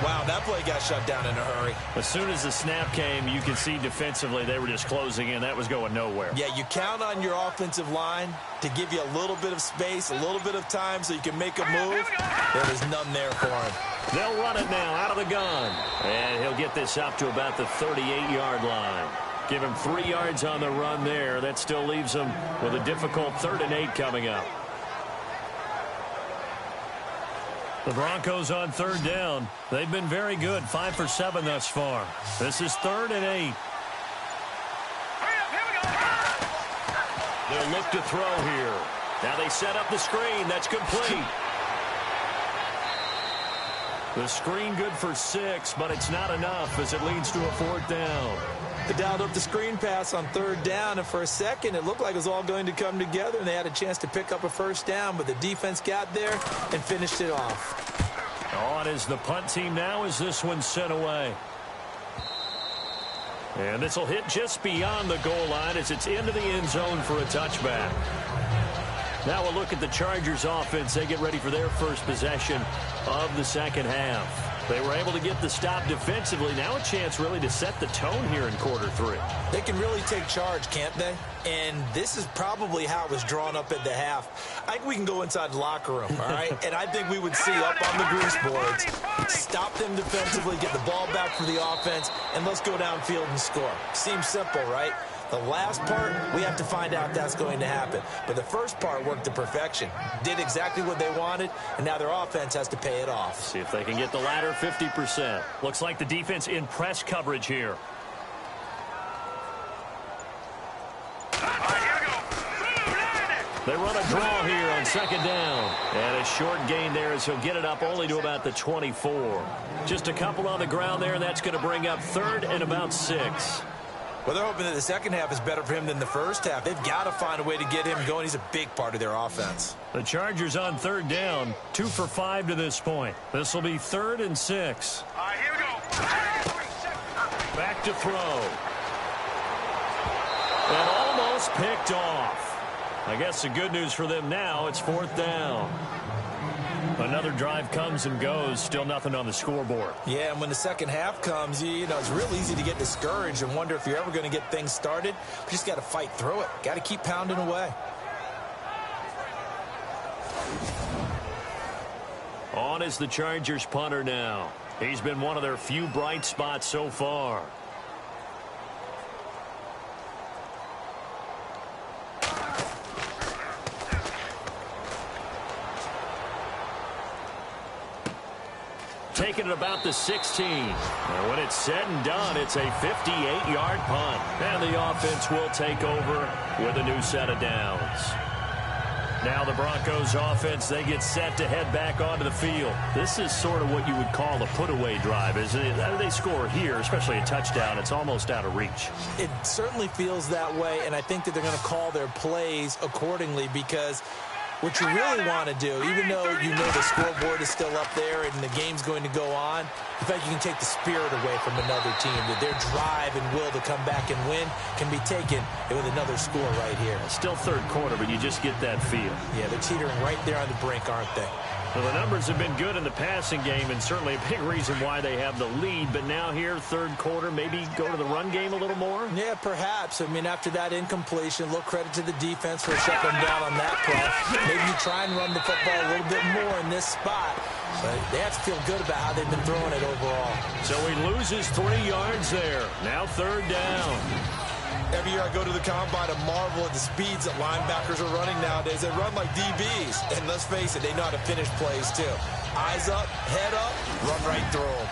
B: Wow, that play got shut down in a hurry.
A: As soon as the snap came, you can see defensively they were just closing in. That was going nowhere.
B: Yeah, you count on your offensive line to give you a little bit of space, a little bit of time so you can make a move. There was none there for him.
A: They'll run it now out of the gun. And he'll get this up to about the 38-yard line. Give him 3 yards on the run there. That still leaves him with a difficult 3rd and 8 coming up. The Broncos on 3rd down. They've been very good, 5 for 7 thus far. This is 3rd and 8. They'll look to throw here. Now they set up the screen. That's complete. The screen good for 6, but it's not enough as it leads to a 4th down.
B: They dialed up the screen pass on third down, and for a second, it looked like it was all going to come together, and they had a chance to pick up a first down, but the defense got there and finished it off.
A: On is the punt team now as this one's sent away. And this will hit just beyond the goal line as it's into the end zone for a touchback. Now we'll look at the Chargers offense. They get ready for their first possession of the second half. They were able to get the stop defensively. Now a chance really to set the tone here in quarter three.
B: They can really take charge, can't they? And this is probably how it was drawn up at the half. I think we can go inside the locker room, all right? And I think we would see up on the grease boards, stop them defensively, get the ball back for the offense, and let's go downfield and score. Seems simple, right? The last part, we have to find out that's going to happen. But the first part worked to perfection. Did exactly what they wanted, and now their offense has to pay it off.
A: See if they can get the latter 50%. Looks like the defense in press coverage here. They run a draw here on second down. And a short gain there as he'll get it up only to about the 24. Just a couple on the ground there, and that's going to bring up third and about 6.
B: Well, they're hoping that the second half is better for him than the first half. They've got to find a way to get him going. He's a big part of their offense.
A: The Chargers on third down, 2 for 5 to this point. This will be 3rd and 6.
C: All right, here we go.
A: Back to throw. And almost picked off. I guess the good news for them now, it's 4th down. Another drive comes and goes, still nothing on the scoreboard.
B: Yeah, and when the second half comes, you know, it's real easy to get discouraged and wonder if you're ever going to get things started. You just got to fight through it. Got to keep pounding away.
A: On is the Chargers punter now. He's been one of their few bright spots so far. Taking it about the 16. And when it's said and done, it's a 58-yard punt. And the offense will take over with a new set of downs. Now the Broncos offense, they get set to head back onto the field. This is sort of what you would call a put-away drive, isn't it? They score here, especially a touchdown. It's almost out of reach.
B: It certainly feels that way, and I think that they're going to call their plays accordingly because what you really want to do, even though you know the scoreboard is still up there and the game's going to go on, in fact, you can take the spirit away from another team, that their drive and will to come back and win can be taken with another score right here.
A: It's still third quarter, but you just get that feel.
B: Yeah, they're teetering right there on the brink, aren't they?
A: Well, the numbers have been good in the passing game, and certainly a big reason why they have the lead. But now here, third quarter, maybe go to the run game a little more?
B: Yeah, perhaps. I mean, after that incompletion, a little credit to the defense for shutting them down on that play. Maybe you try and run the football a little bit more in this spot. But they have to feel good about how they've been throwing it overall.
A: So he loses 3 yards there. Now third down.
B: Every year I go to the combine and marvel at the speeds that linebackers are running nowadays. They run like DBs. And let's face it, they know how to finish plays too. Eyes up, head up, run right through them.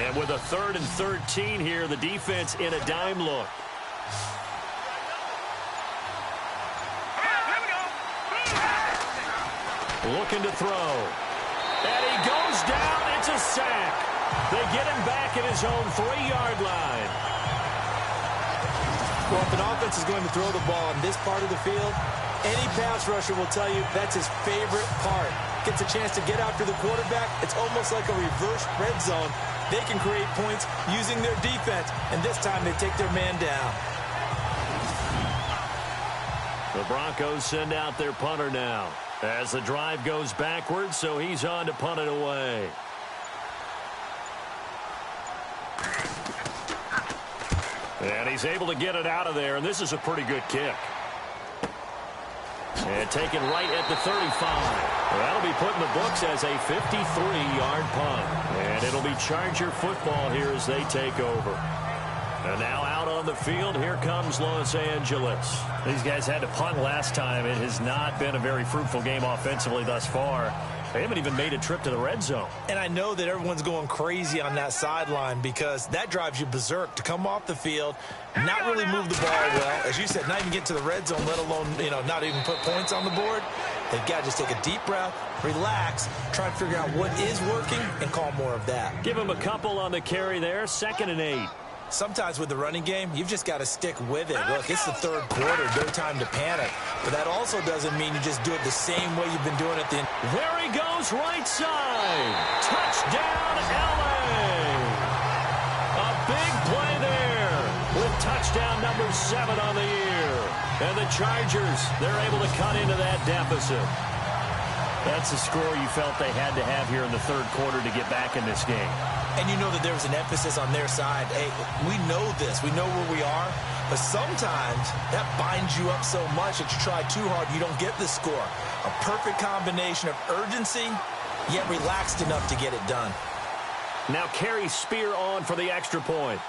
A: And with a 3rd and 13 here, the defense in a dime look. Looking to throw. And he goes down. It's a sack. They get him back at his own 3-yard line.
B: Well, if an offense is going to throw the ball in this part of the field, any pass rusher will tell you that's his favorite part. Gets a chance to get after the quarterback. It's almost like a reverse red zone. They can create points using their defense, and this time they take their man down.
A: The Broncos send out their punter now as the drive goes backwards, so he's on to punt it away. And he's able to get it out of there, and this is a pretty good kick. And taken right at the 35. That'll be put in the books as a 53-yard punt. And it'll be Charger football here as they take over. And now out on the field, here comes Los Angeles. These guys had to punt last time. It has not been a very fruitful game offensively thus far. They haven't even made a trip to the red zone.
B: And I know that everyone's going crazy on that sideline because that drives you berserk to come off the field, not really move the ball well. As you said, not even get to the red zone, let alone, not even put points on the board. They've got to just take a deep breath, relax, try to figure out what is working, and call more of that.
A: Give him a couple on the carry there, 2nd and 8.
B: Sometimes with the running game, you've just got to stick with it. Look, it's the third quarter, no time to panic. But that also doesn't mean you just do it the same way you've been doing it.
A: There he goes, right side. Touchdown, LA. A big play there with touchdown number 7 on the year. And the Chargers, they're able to cut into that deficit. That's the score you felt they had to have here in the third quarter to get back in this game.
B: And you know that there was an emphasis on their side. Hey, we know this. We know where we are. But sometimes that binds you up so much that you try too hard, you don't get the score. A perfect combination of urgency, yet relaxed enough to get it done.
A: Now Carey Spear on for the extra point.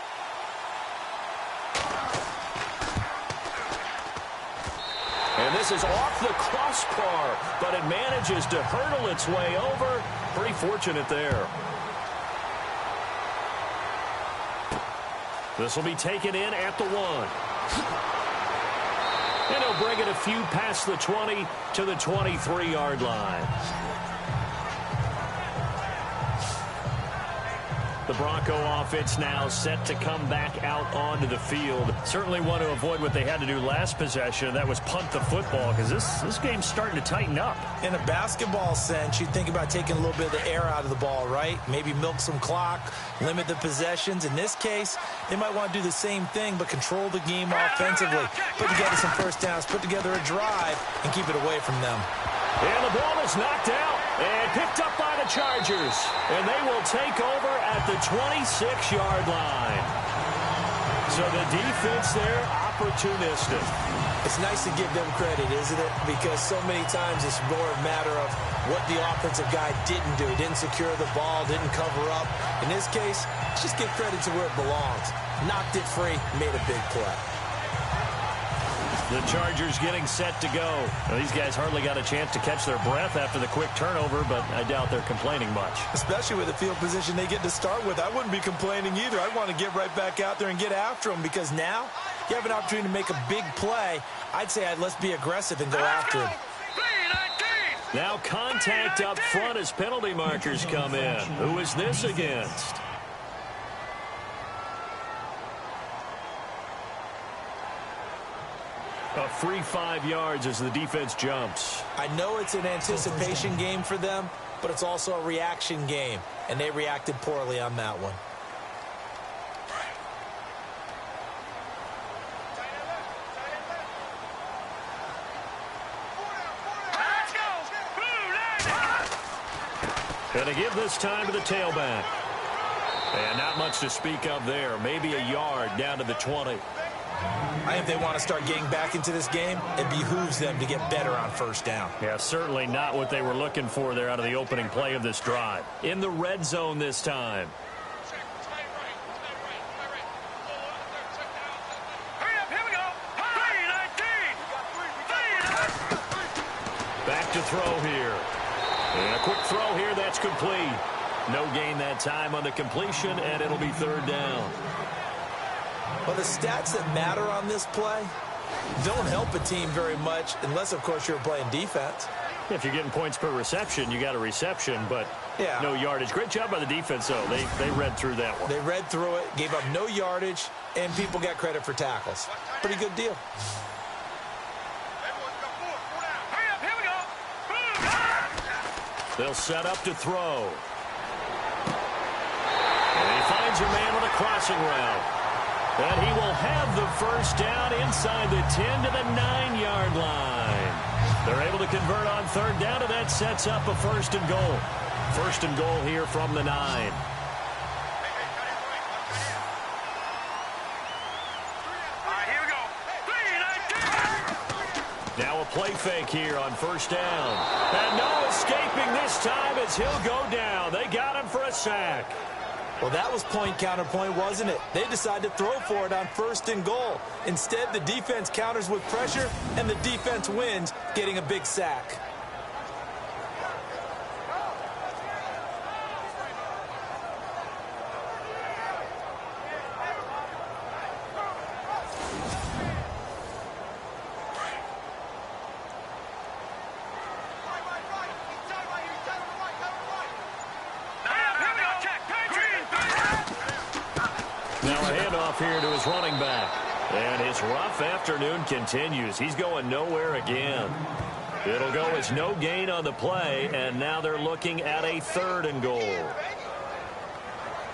A: And this is off the crossbar, but it manages to hurdle its way over. Pretty fortunate there. This will be taken in at the 1. And he'll bring it a few past the 20 to the 23-yard line. The Bronco offense now set to come back out onto the field. Certainly want to avoid what they had to do last possession. That was punt the football, because this game's starting to tighten up.
B: In a basketball sense, you think about taking a little bit of the air out of the ball, right? Maybe milk some clock, limit the possessions. In this case, they might want to do the same thing, but control the game offensively. Put together some first downs, put together a drive, and keep it away from them.
A: And the ball is knocked out and picked up by the Chargers. And they will take over at the 26-yard line. So the defense there, opportunistic.
B: It's nice to give them credit, isn't it? Because so many times it's more a matter of what the offensive guy didn't do. He didn't secure the ball, didn't cover up. In this case, let's just give credit to where it belongs. Knocked it free, made a big play.
A: The Chargers getting set to go. Well, these guys hardly got a chance to catch their breath after the quick turnover, but I doubt they're complaining much.
B: Especially with the field position they get to start with. I wouldn't be complaining either. I'd want to get right back out there and get after them, because now you have an opportunity to make a big play. I'd say let's be aggressive and go after him.
A: Now contact up front as penalty markers come in. Who is this against? A free 5 yards as the defense jumps.
B: I know it's an anticipation game for them, but it's also a reaction game, and they reacted poorly on that one.
A: Going to give this time to the tailback. And not much to speak of there. Maybe a yard down to the 20.
B: I think if they want to start getting back into this game, it behooves them to get better on first down.
A: Yeah, certainly not what they were looking for there out of the opening play of this drive. In the red zone this time. Back to throw here. And a quick throw here, that's complete. No gain that time on the completion, and it'll be 3rd down.
B: Well, the stats that matter on this play don't help a team very much unless, of course, you're playing defense.
A: If you're getting points per reception, you got a reception, but no yardage. Great job by the defense, though. They read through that one.
B: They read through it, gave up no yardage, and people got credit for tackles. Pretty good deal.
A: They'll set up to throw. And he finds a man with a crossing route. And he will have the first down inside the 10 to the 9-yard line. They're able to convert on 3rd down, and that sets up a 1st and goal. 1st and goal here from the 9. Now a play fake here on 1st down. And no escaping this time as he'll go down. They got him for a sack.
B: Well, that was point counterpoint, wasn't it? They decided to throw for it on 1st and goal. Instead, the defense counters with pressure, and the defense wins, getting a big sack.
A: here to his running back. And his rough afternoon continues. He's going nowhere again. It'll go as no gain on the play, and now they're looking at a 3rd and goal.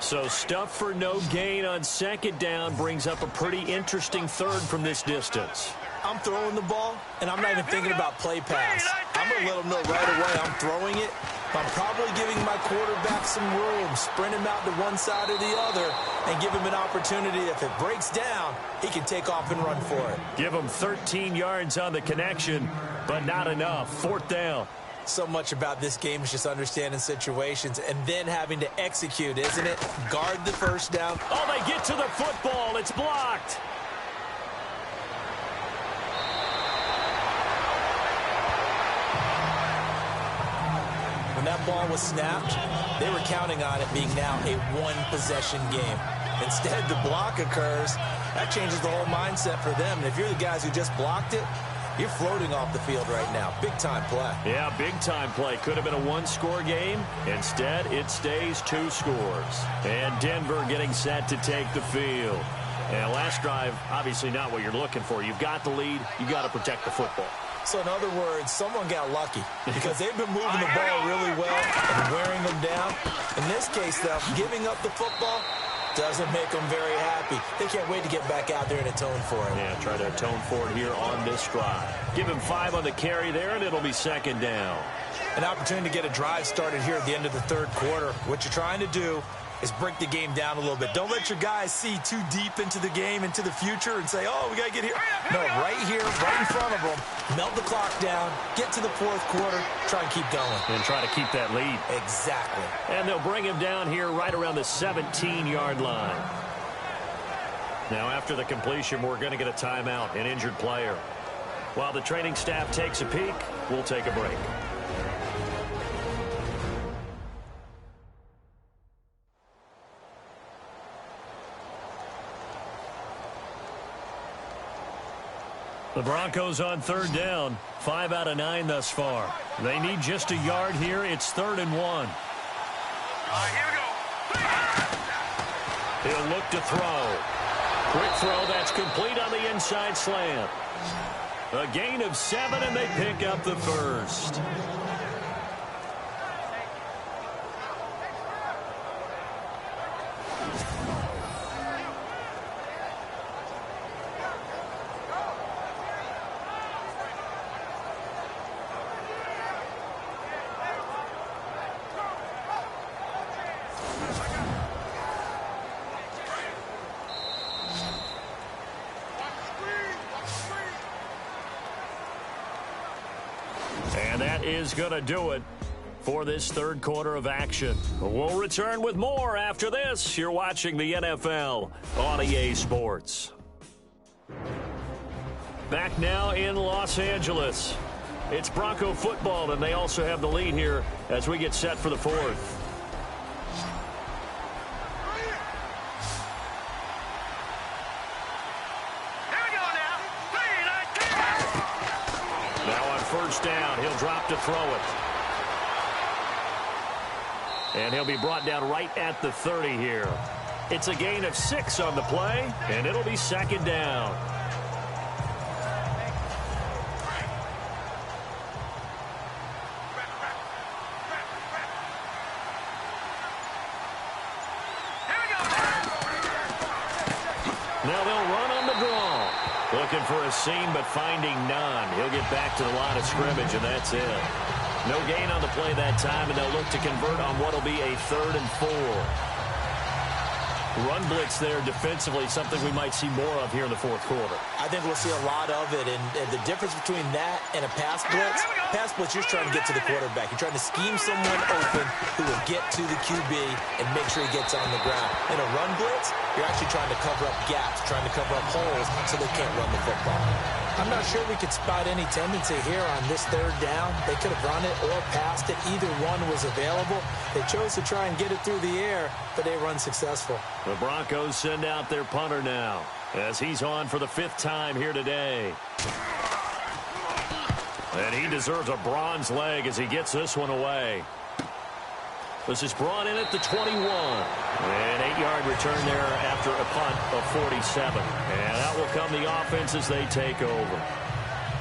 A: So stuff for no gain on 2nd down brings up a pretty interesting 3rd from this distance.
B: I'm throwing the ball, and I'm not even thinking about play pass. I'm going to let them know right away I'm throwing it. I'm probably giving my quarterback some room, sprint him out to one side or the other, and give him an opportunity. If it breaks down, he can take off and run for it.
A: Give him 13 yards on the connection, but not enough. 4th down.
B: So much about this game is just understanding situations and then having to execute, isn't it? Guard the 1st down.
A: Oh, they get to the football. It's blocked.
B: When that ball was snapped, they were counting on it being now a 1-possession game. Instead, the block occurs. That changes the whole mindset for them. And if you're the guys who just blocked it, you're floating off the field right now. Big-time play.
A: Yeah, big-time play. Could have been a 1-score game. Instead, it stays 2 scores. And Denver getting set to take the field. And last drive, obviously not what you're looking for. You've got the lead. You've got to protect the football.
B: So in other words, someone got lucky because they've been moving the ball really well and wearing them down. In this case, though, giving up the football doesn't make them very happy. They can't wait to get back out there and atone for it.
A: Yeah, try to atone for it here on this drive. Give him 5 on the carry there, and it'll be 2nd down.
B: An opportunity to get a drive started here at the end of the 3rd quarter. What you're trying to do is break the game down a little bit. Don't let your guys see too deep into the game, into the future, and say, oh, we got to get here. No, right here, right in front of them. Melt the clock down, get to the 4th quarter, try and keep going.
A: And try to keep that lead.
B: Exactly.
A: And they'll bring him down here right around the 17-yard line. Now, after the completion, we're going to get a timeout, an injured player. While the training staff takes a peek, we'll take a break. The Broncos on 3rd down. 5 out of 9 thus far. They need just a yard here. It's 3rd and 1.
C: All right, here we go.
A: He'll look to throw. Quick throw that's complete on the inside slant. A gain of 7, and they pick up the 1st. And that is going to do it for this 3rd quarter of action. We'll return with more after this. You're watching the NFL on EA Sports. Back now in Los Angeles. It's Bronco football, and they also have the lead here as we get set for the 4th. Down. He'll drop to throw it. And he'll be brought down right at the 30 here. It's a gain of 6 on the play, and it'll be 2nd down. Now they'll run on the draw. Looking for a seam, but finding none. He'll get back to the line of scrimmage, and that's it. No gain on the play that time, and they'll look to convert on what will be a 3rd and 4. Run blitz there defensively, something we might see more of here in the 4th quarter.
B: I think we'll see a lot of it, and the difference between that and a pass blitz, you're trying to get to the quarterback. You're trying to scheme someone open who will get to the QB and make sure he gets on the ground. In a run blitz, you're actually trying to cover up gaps, trying to cover up holes so they can't run the football. I'm not sure we could spot any tendency here on this 3rd down. They could have run it or passed it. Either one was available. They chose to try and get it through the air, but they were unsuccessful.
A: The Broncos send out their punter now as he's on for the 5th time here today. And he deserves a bronze leg as he gets this one away. This is brought in at the 21. An 8-yard return there after a punt of 47. And out will come the offense as they take over.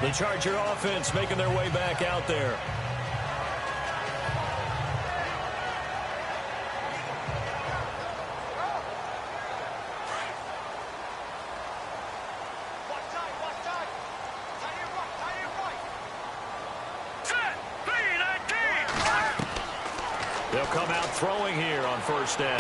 A: The Charger offense making their way back out there. They'll come out throwing here on first down.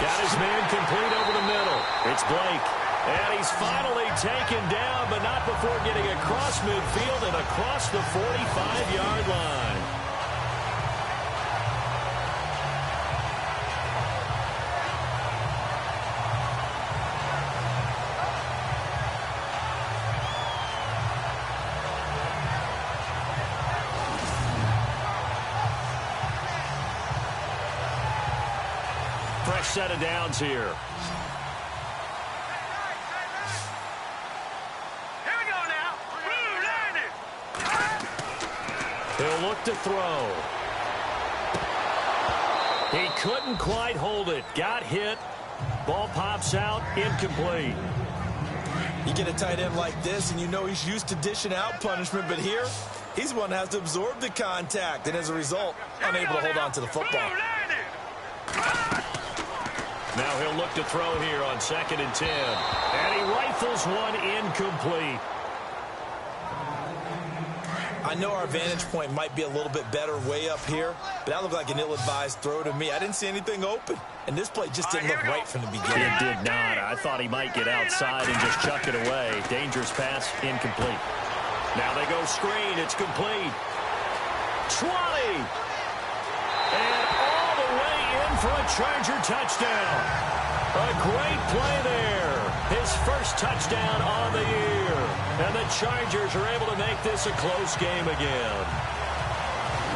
A: Got his man complete over the middle. It's Blake. And he's finally taken down, but not before getting across midfield and across the 45-yard line. Fresh set of downs here. He'll look to throw. He couldn't quite hold it. Got hit. Ball pops out. Incomplete.
B: You get a tight end like this, and you know he's used to dishing out punishment, but here, he's one that has to absorb the contact, and as a result, unable to hold on to the football.
A: Now he'll look to throw here on 2nd and 10. And he rifles one incomplete.
B: I know our vantage point might be a little bit better way up here, but that looked like an ill-advised throw to me. I didn't see anything open, and this play just didn't look right from the beginning.
A: It did not. I thought he might get outside and just chuck it away. Dangerous pass, incomplete. Now they go screen. It's complete. 20. And all the way in for a Charger touchdown. A great play there. His first touchdown on the year. And the Chargers are able to make this a close game again.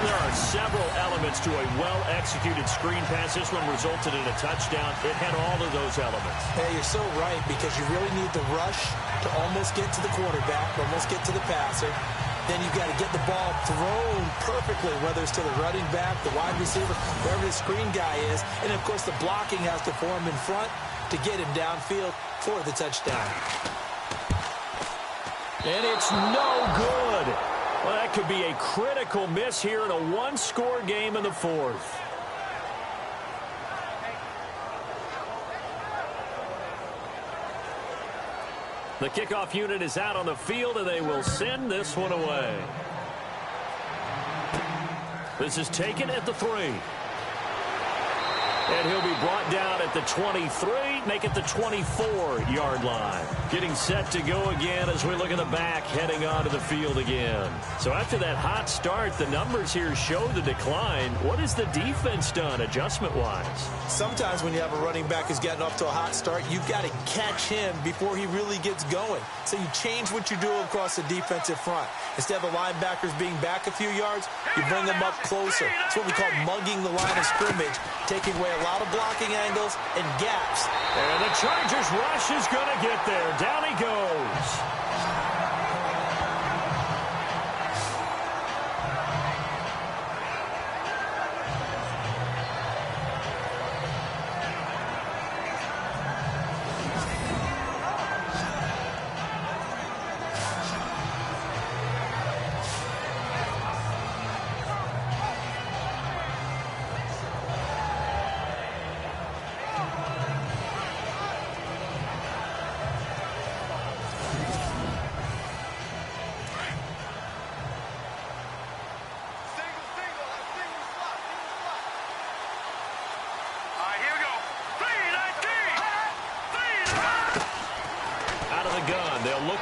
A: There are several elements to a well-executed screen pass. This one resulted in a touchdown. It had all of those elements.
B: Hey, you're so right, because you really need the rush to almost get to the quarterback, almost get to the passer. Then you've got to get the ball thrown perfectly, whether it's to the running back, the wide receiver, wherever the screen guy is. And, of course, the blocking has to form in front to get him downfield for the touchdown.
A: And it's no good. Well, that could be a critical miss here in a one-score game in the fourth. The kickoff unit is out on the field, and they will send this one away. This is taken at the 3. And he'll be brought down at the 23, make it the 24-yard line. Getting set to go again as we look at the back, heading onto the field again. So after that hot start, the numbers here show the decline. What has the defense done adjustment-wise?
B: Sometimes when you have a running back who's getting off to a hot start, you've got to catch him before he really gets going. So you change what you do across the defensive front. Instead of the linebackers being back a few yards, you bring them up closer. It's what we call mugging the line of scrimmage, taking away a lot of blocking angles and gaps.
A: And the Chargers rush is going to get there. Down he goes.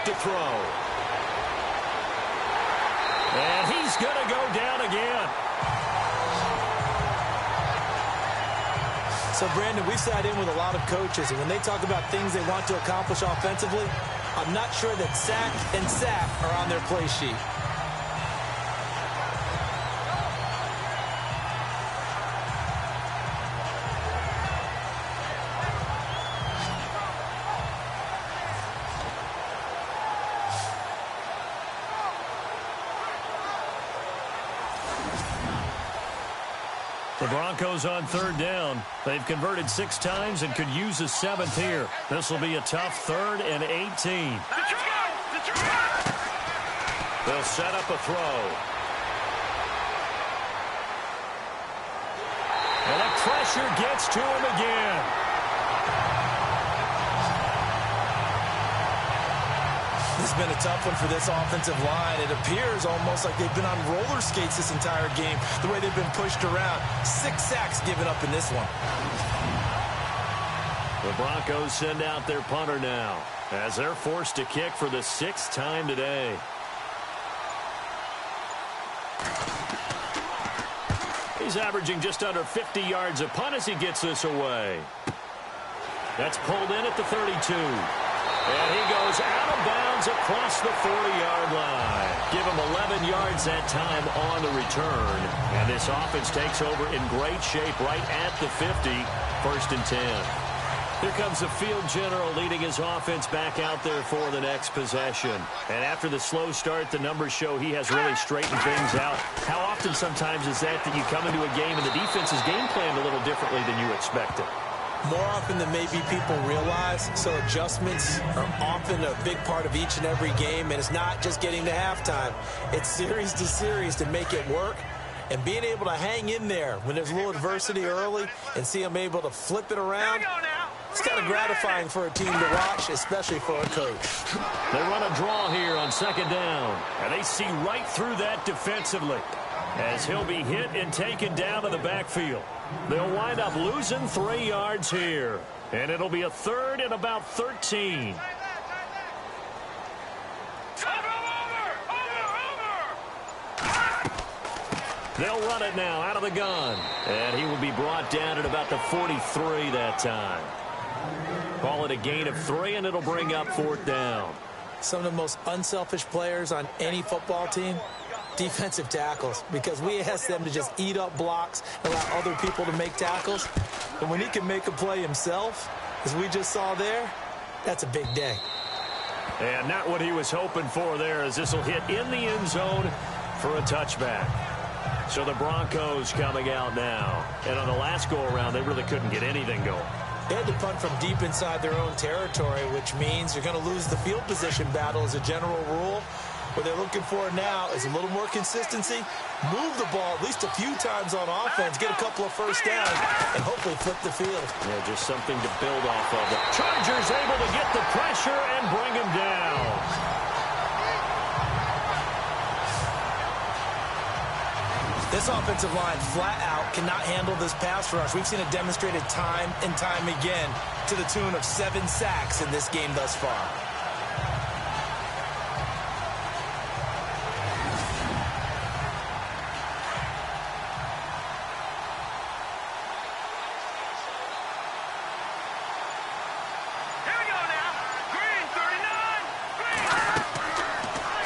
A: To throw. And he's going to go down again.
B: So, Brandon, we sat in with a lot of coaches, and when they talk about things they want to accomplish offensively, I'm not sure that sack and sack are on their play sheet.
A: The Broncos on third down. They've converted 6 times and could use a 7th here. This will be a tough 3rd and 18. They'll set up a throw. And the pressure gets to him again.
B: This has been a tough one for this offensive line. It appears almost like they've been on roller skates this entire game, the way they've been pushed around. 6 sacks given up in this one.
A: The Broncos send out their punter now as they're forced to kick for the 6th time today. He's averaging just under 50 yards a punt as he gets this away. That's pulled in at the 32. And he goes out of bounds across the 40-yard line. Give him 11 yards that time on the return. And this offense takes over in great shape right at the 50, 1st and 10. Here comes the field general leading his offense back out there for the next possession. And after the slow start, the numbers show he has really straightened things out. How often sometimes is that you come into a game and the defense is game planned a little differently than you expected?
B: More often than maybe people realize, so adjustments are often a big part of each and every game, and it's not just getting to halftime. It's series to series to make it work, and being able to hang in there when there's a little adversity early and see them able to flip it around, it's kind of gratifying for a team to watch, especially for a coach.
A: They run a draw here on 2nd down, and they see right through that defensively as he'll be hit and taken down to the backfield. They'll wind up losing 3 yards here, and it'll be a 3rd and about 13. They'll run it now out of the gun, and he will be brought down at about the 43 that time. Call it a gain of 3, and it'll bring up 4th down.
B: Some of the most unselfish players on any football team, defensive tackles, because we ask them to just eat up blocks and allow other people to make tackles. And when he can make a play himself, as we just saw there, that's a big day.
A: And not what he was hoping for there, as this will hit in the end zone for a touchback. So the Broncos coming out now. And on the last go-around, they really couldn't get anything going.
B: They had to punt from deep inside their own territory, which means you're going to lose the field position battle as a general rule. What they're looking for now is a little more consistency, move the ball at least a few times on offense, get a couple of first downs, and hopefully flip the field.
A: Yeah, just something to build off of. The Chargers able to get the pressure and bring him down.
B: This offensive line flat out cannot handle this pass rush. We've seen it demonstrated time and time again to the tune of 7 sacks in this game thus far.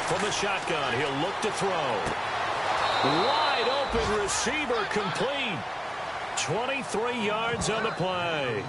A: From the shotgun, he'll look to throw. Wide open receiver complete. 23 yards on the play.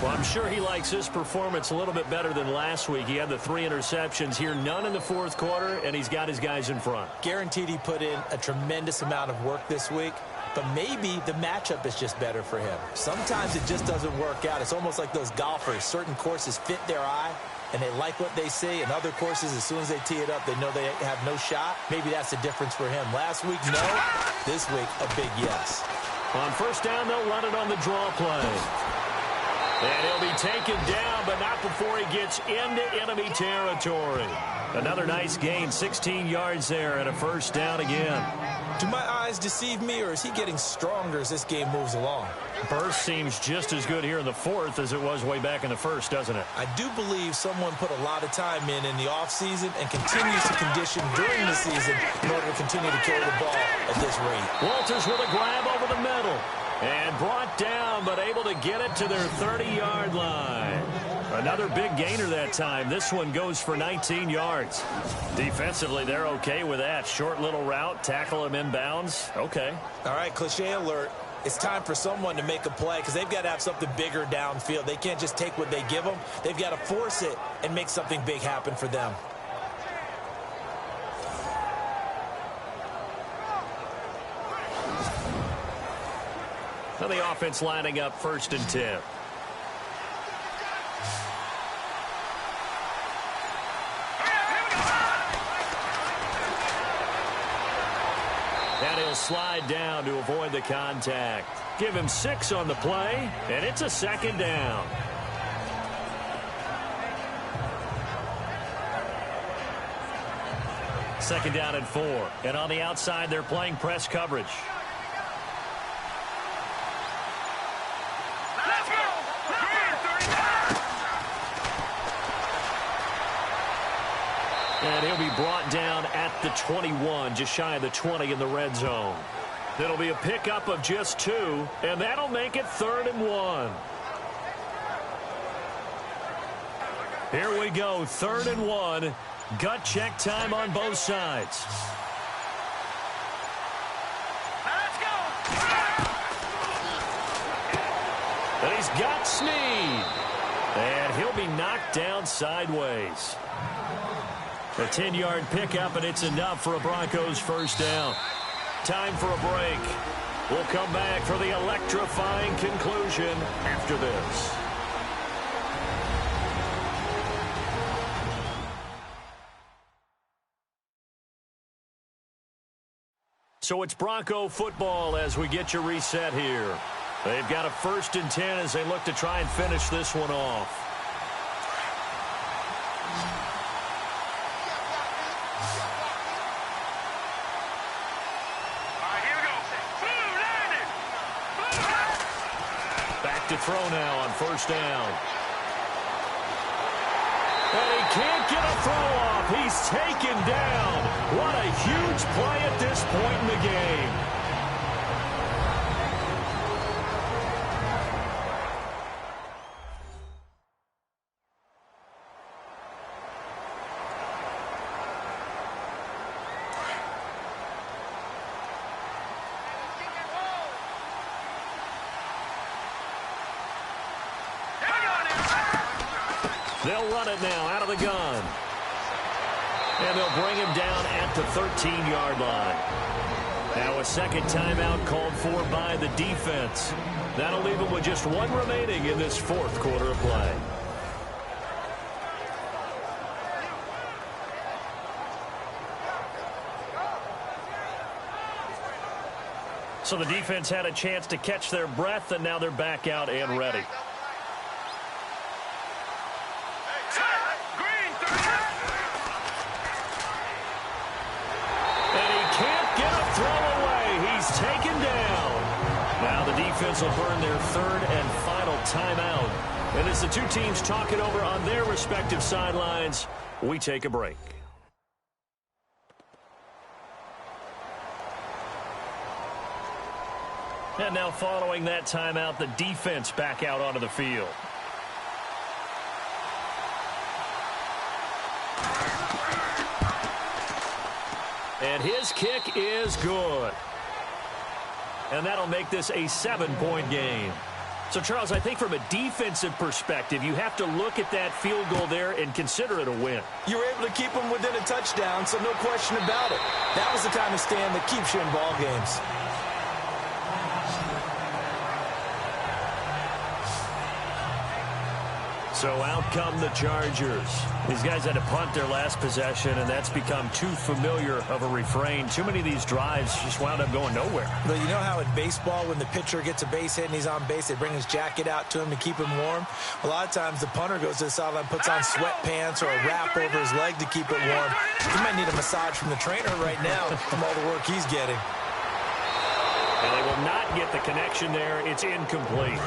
A: Well, I'm sure he likes his performance a little bit better than last week. He had the 3 interceptions here, none in the 4th quarter, and he's got his guys in front.
B: Guaranteed he put in a tremendous amount of work this week, but maybe the matchup is just better for him. Sometimes it just doesn't work out. It's almost like those golfers. Certain courses fit their eye, and they like what they see. And other courses, as soon as they tee it up, they know they have no shot. Maybe that's the difference for him. Last week, no. This week, a big yes.
A: On 1st down, they'll run it on the draw play. And he'll be taken down, but not before he gets into enemy territory. Another nice gain, 16 yards there, and a 1st down again.
B: Do my eyes deceive me, or is he getting stronger as this game moves along?
A: Burst seems just as good here in the 4th as it was way back in the 1st, doesn't it?
B: I do believe someone put a lot of time in the offseason and continues to condition during the season in order to continue to carry the ball at this rate.
A: Walters with a grab over the middle. And brought down, but able to get it to their 30-yard line. Another big gainer that time. This one goes for 19 yards. Defensively, they're okay with that. Short little route, tackle him inbounds. Okay.
B: All right, cliche alert. It's time for someone to make a play because they've got to have something bigger downfield. They can't just take what they give them. They've got to force it and make something big happen for them.
A: Now the offense lining up 1st and 10. And he'll slide down to avoid the contact. Give him 6 on the play, and it's a 2nd down. Second down and 4. And on the outside, they're playing press coverage.
C: Let's go!
A: And he'll be brought down at the 21, just shy of the 20 in the red zone. It'll be a pickup of just 2, and that'll make it 3rd and 1. Here we go, 3rd and 1. Gut check time on both sides.
C: Let's go!
A: And he's got Snead. And he'll be knocked down sideways. A 10-yard pickup, and it's enough for a Broncos 1st down. Time for a break. We'll come back for the electrifying conclusion after this. So it's Bronco football as we get you reset here. They've got a 1st and 10 as they look to try and finish this one off. To throw now on 1st down. And he can't get a throw off. He's taken down. What a huge play at this point in the game. They'll run it now out of the gun. And they'll bring him down at the 13-yard line. Now a 2nd timeout called for by the defense. That'll leave him with just 1 remaining in this 4th quarter of play. So the defense had a chance to catch their breath, and now they're back out and ready. Taken down. Now the defense will burn their 3rd and final timeout. And as the two teams talk it over on their respective sidelines, we take a break. And now following that timeout, the defense back out onto the field. And his kick is good. And that'll make this a 7-point game. So, Charles, I think from a defensive perspective, you have to look at that field goal there and consider it a win.
B: You were able to keep them within a touchdown, so no question about it. That was the kind of stand that keeps you in ball games.
A: So out come the Chargers. These guys had to punt their last possession, and that's become too familiar of a refrain. Too many of these drives just wound up going nowhere.
B: But you know how in baseball, when the pitcher gets a base hit and he's on base, they bring his jacket out to him to keep him warm? A lot of times the punter goes to the sideline, puts on sweatpants or a wrap over his leg to keep it warm. He might need a massage from the trainer right now from all the work he's getting.
A: And they will not get the connection there. It's incomplete.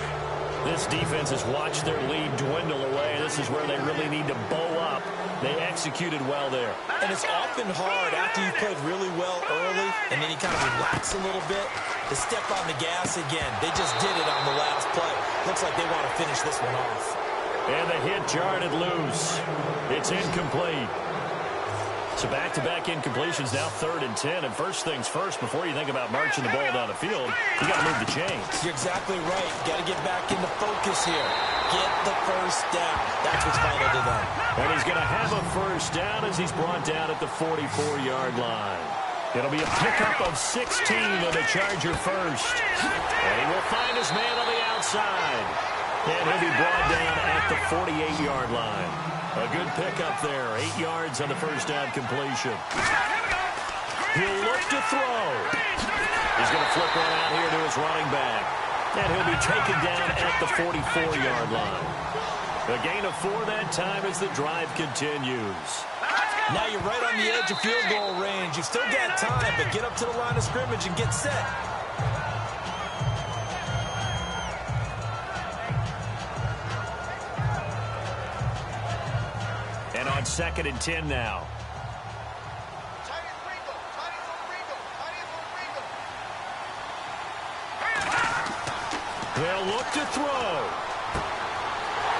A: This defense has watched their lead dwindle away. This is where they really need to bow up. They executed well there.
B: And it's often hard after you've played really well early and then you kind of relax a little bit to step on the gas again. They just did it on the last play. Looks like they want to finish this one off.
A: And the hit jarred it loose. It's incomplete. So back-to-back incompletions, now 3rd and 10. And first things first, before you think about marching the ball down the field, you got to move the chains.
B: You're exactly right. Got to get back into focus here. Get the first down. That's what's vital to them.
A: And he's going to have a first down as he's brought down at the 44-yard line. It'll be a pickup of 16 and the Charger first. And he will find his man on the outside. And he'll be brought down at the 48-yard line. A good pickup there. 8 yards on the first down completion. He'll look to throw. He's going to flip one out here to his running back. And he'll be taken down at the 44-yard line. A gain of 4 that time as the drive continues.
B: Now you're right on the edge of field goal range. You've still got time, but get up to the line of scrimmage and get set.
A: And on 2nd and 10 now. They'll look to throw.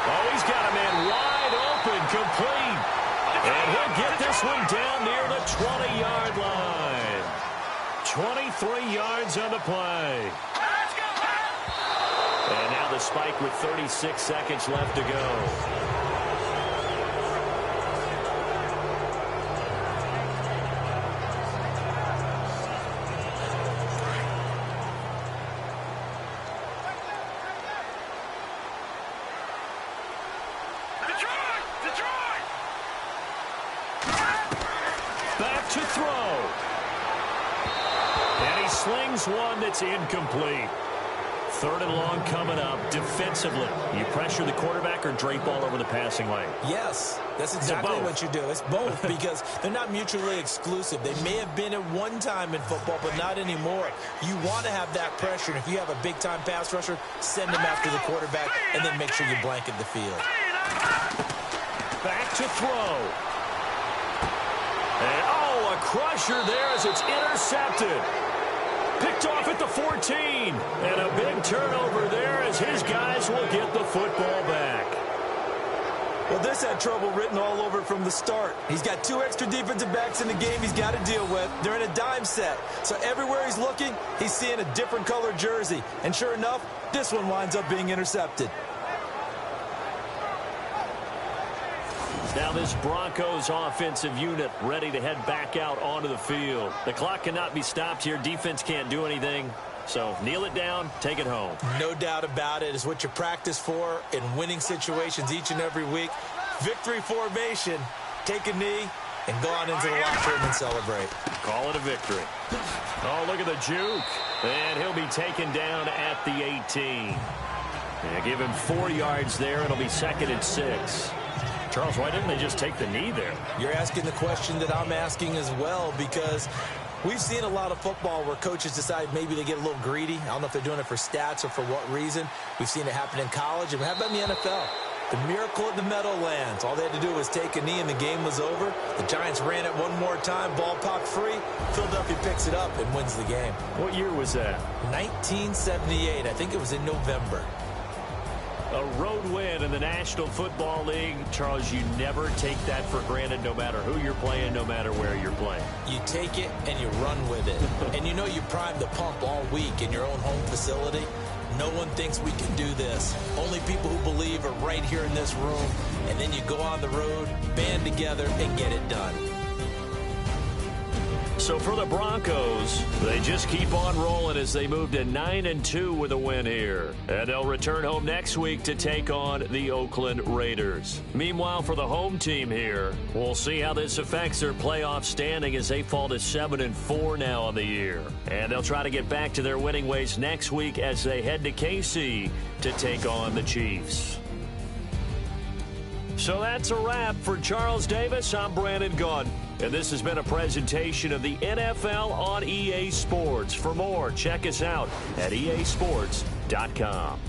A: Oh, he's got a man wide open, complete. And he'll get this one down near the 20-yard line. 23 yards on the play. And now the spike with 36 seconds left to go. To throw. And he slings one that's incomplete. 3rd and long coming up defensively. You pressure the quarterback or drape all over the passing lane?
B: Yes, that's exactly what you do. It's both because they're not mutually exclusive. They may have been at one time in football, but not anymore. You want to have that pressure. And if you have a big-time pass rusher, send him after the quarterback and then make sure you blanket the field.
A: Back to throw. And, a crusher there as it's intercepted. Picked off at the 14. And a big turnover there as his guys will get the football back.
B: Well, this had trouble written all over it from the start. He's got 2 extra defensive backs in the game he's got to deal with. They're in a dime set. So everywhere he's looking, he's seeing a different color jersey. And sure enough, this one winds up being intercepted.
A: Now this Broncos offensive unit ready to head back out onto the field. The clock cannot be stopped here. Defense can't do anything. So kneel it down, take it home.
B: No doubt about it. It's what you practice for in winning situations each and every week. Victory formation. Take a knee and go on into the locker room and celebrate.
A: Call it a victory. Oh, look at the juke. And he'll be taken down at the 18. Yeah, give him 4 yards there. It'll be 2nd and 6. Charles, why didn't they just take the knee there?
B: You're asking the question that I'm asking as well, because we've seen a lot of football where coaches decide maybe they get a little greedy. I don't know if they're doing it for stats or for what reason. We've seen it happen in college, and how about in the NFL? The miracle of the Meadowlands. All they had to do was take a knee, and the game was over. The Giants ran it one more time. Ball popped free. Philadelphia picks it up and wins the game.
A: What year was that?
B: 1978. I think it was in November.
A: A road win in the National Football League. Charles, you never take that for granted no matter who you're playing, no matter where you're playing.
B: You take it and you run with it. And you know you primed the pump all week in your own home facility. No one thinks we can do this. Only people who believe are right here in this room. And then you go on the road, band together, and get it done.
A: So for the Broncos, they just keep on rolling as they move to 9-2 with a win here. And they'll return home next week to take on the Oakland Raiders. Meanwhile, for the home team here, we'll see how this affects their playoff standing as they fall to 7-4 now on the year. And they'll try to get back to their winning ways next week as they head to KC to take on the Chiefs. So that's a wrap for Charles Davis. I'm Brandon Gaudin. And this has been a presentation of the NFL on EA Sports. For more, check us out at easports.com.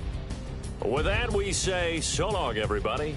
A: With that, we say so long, everybody.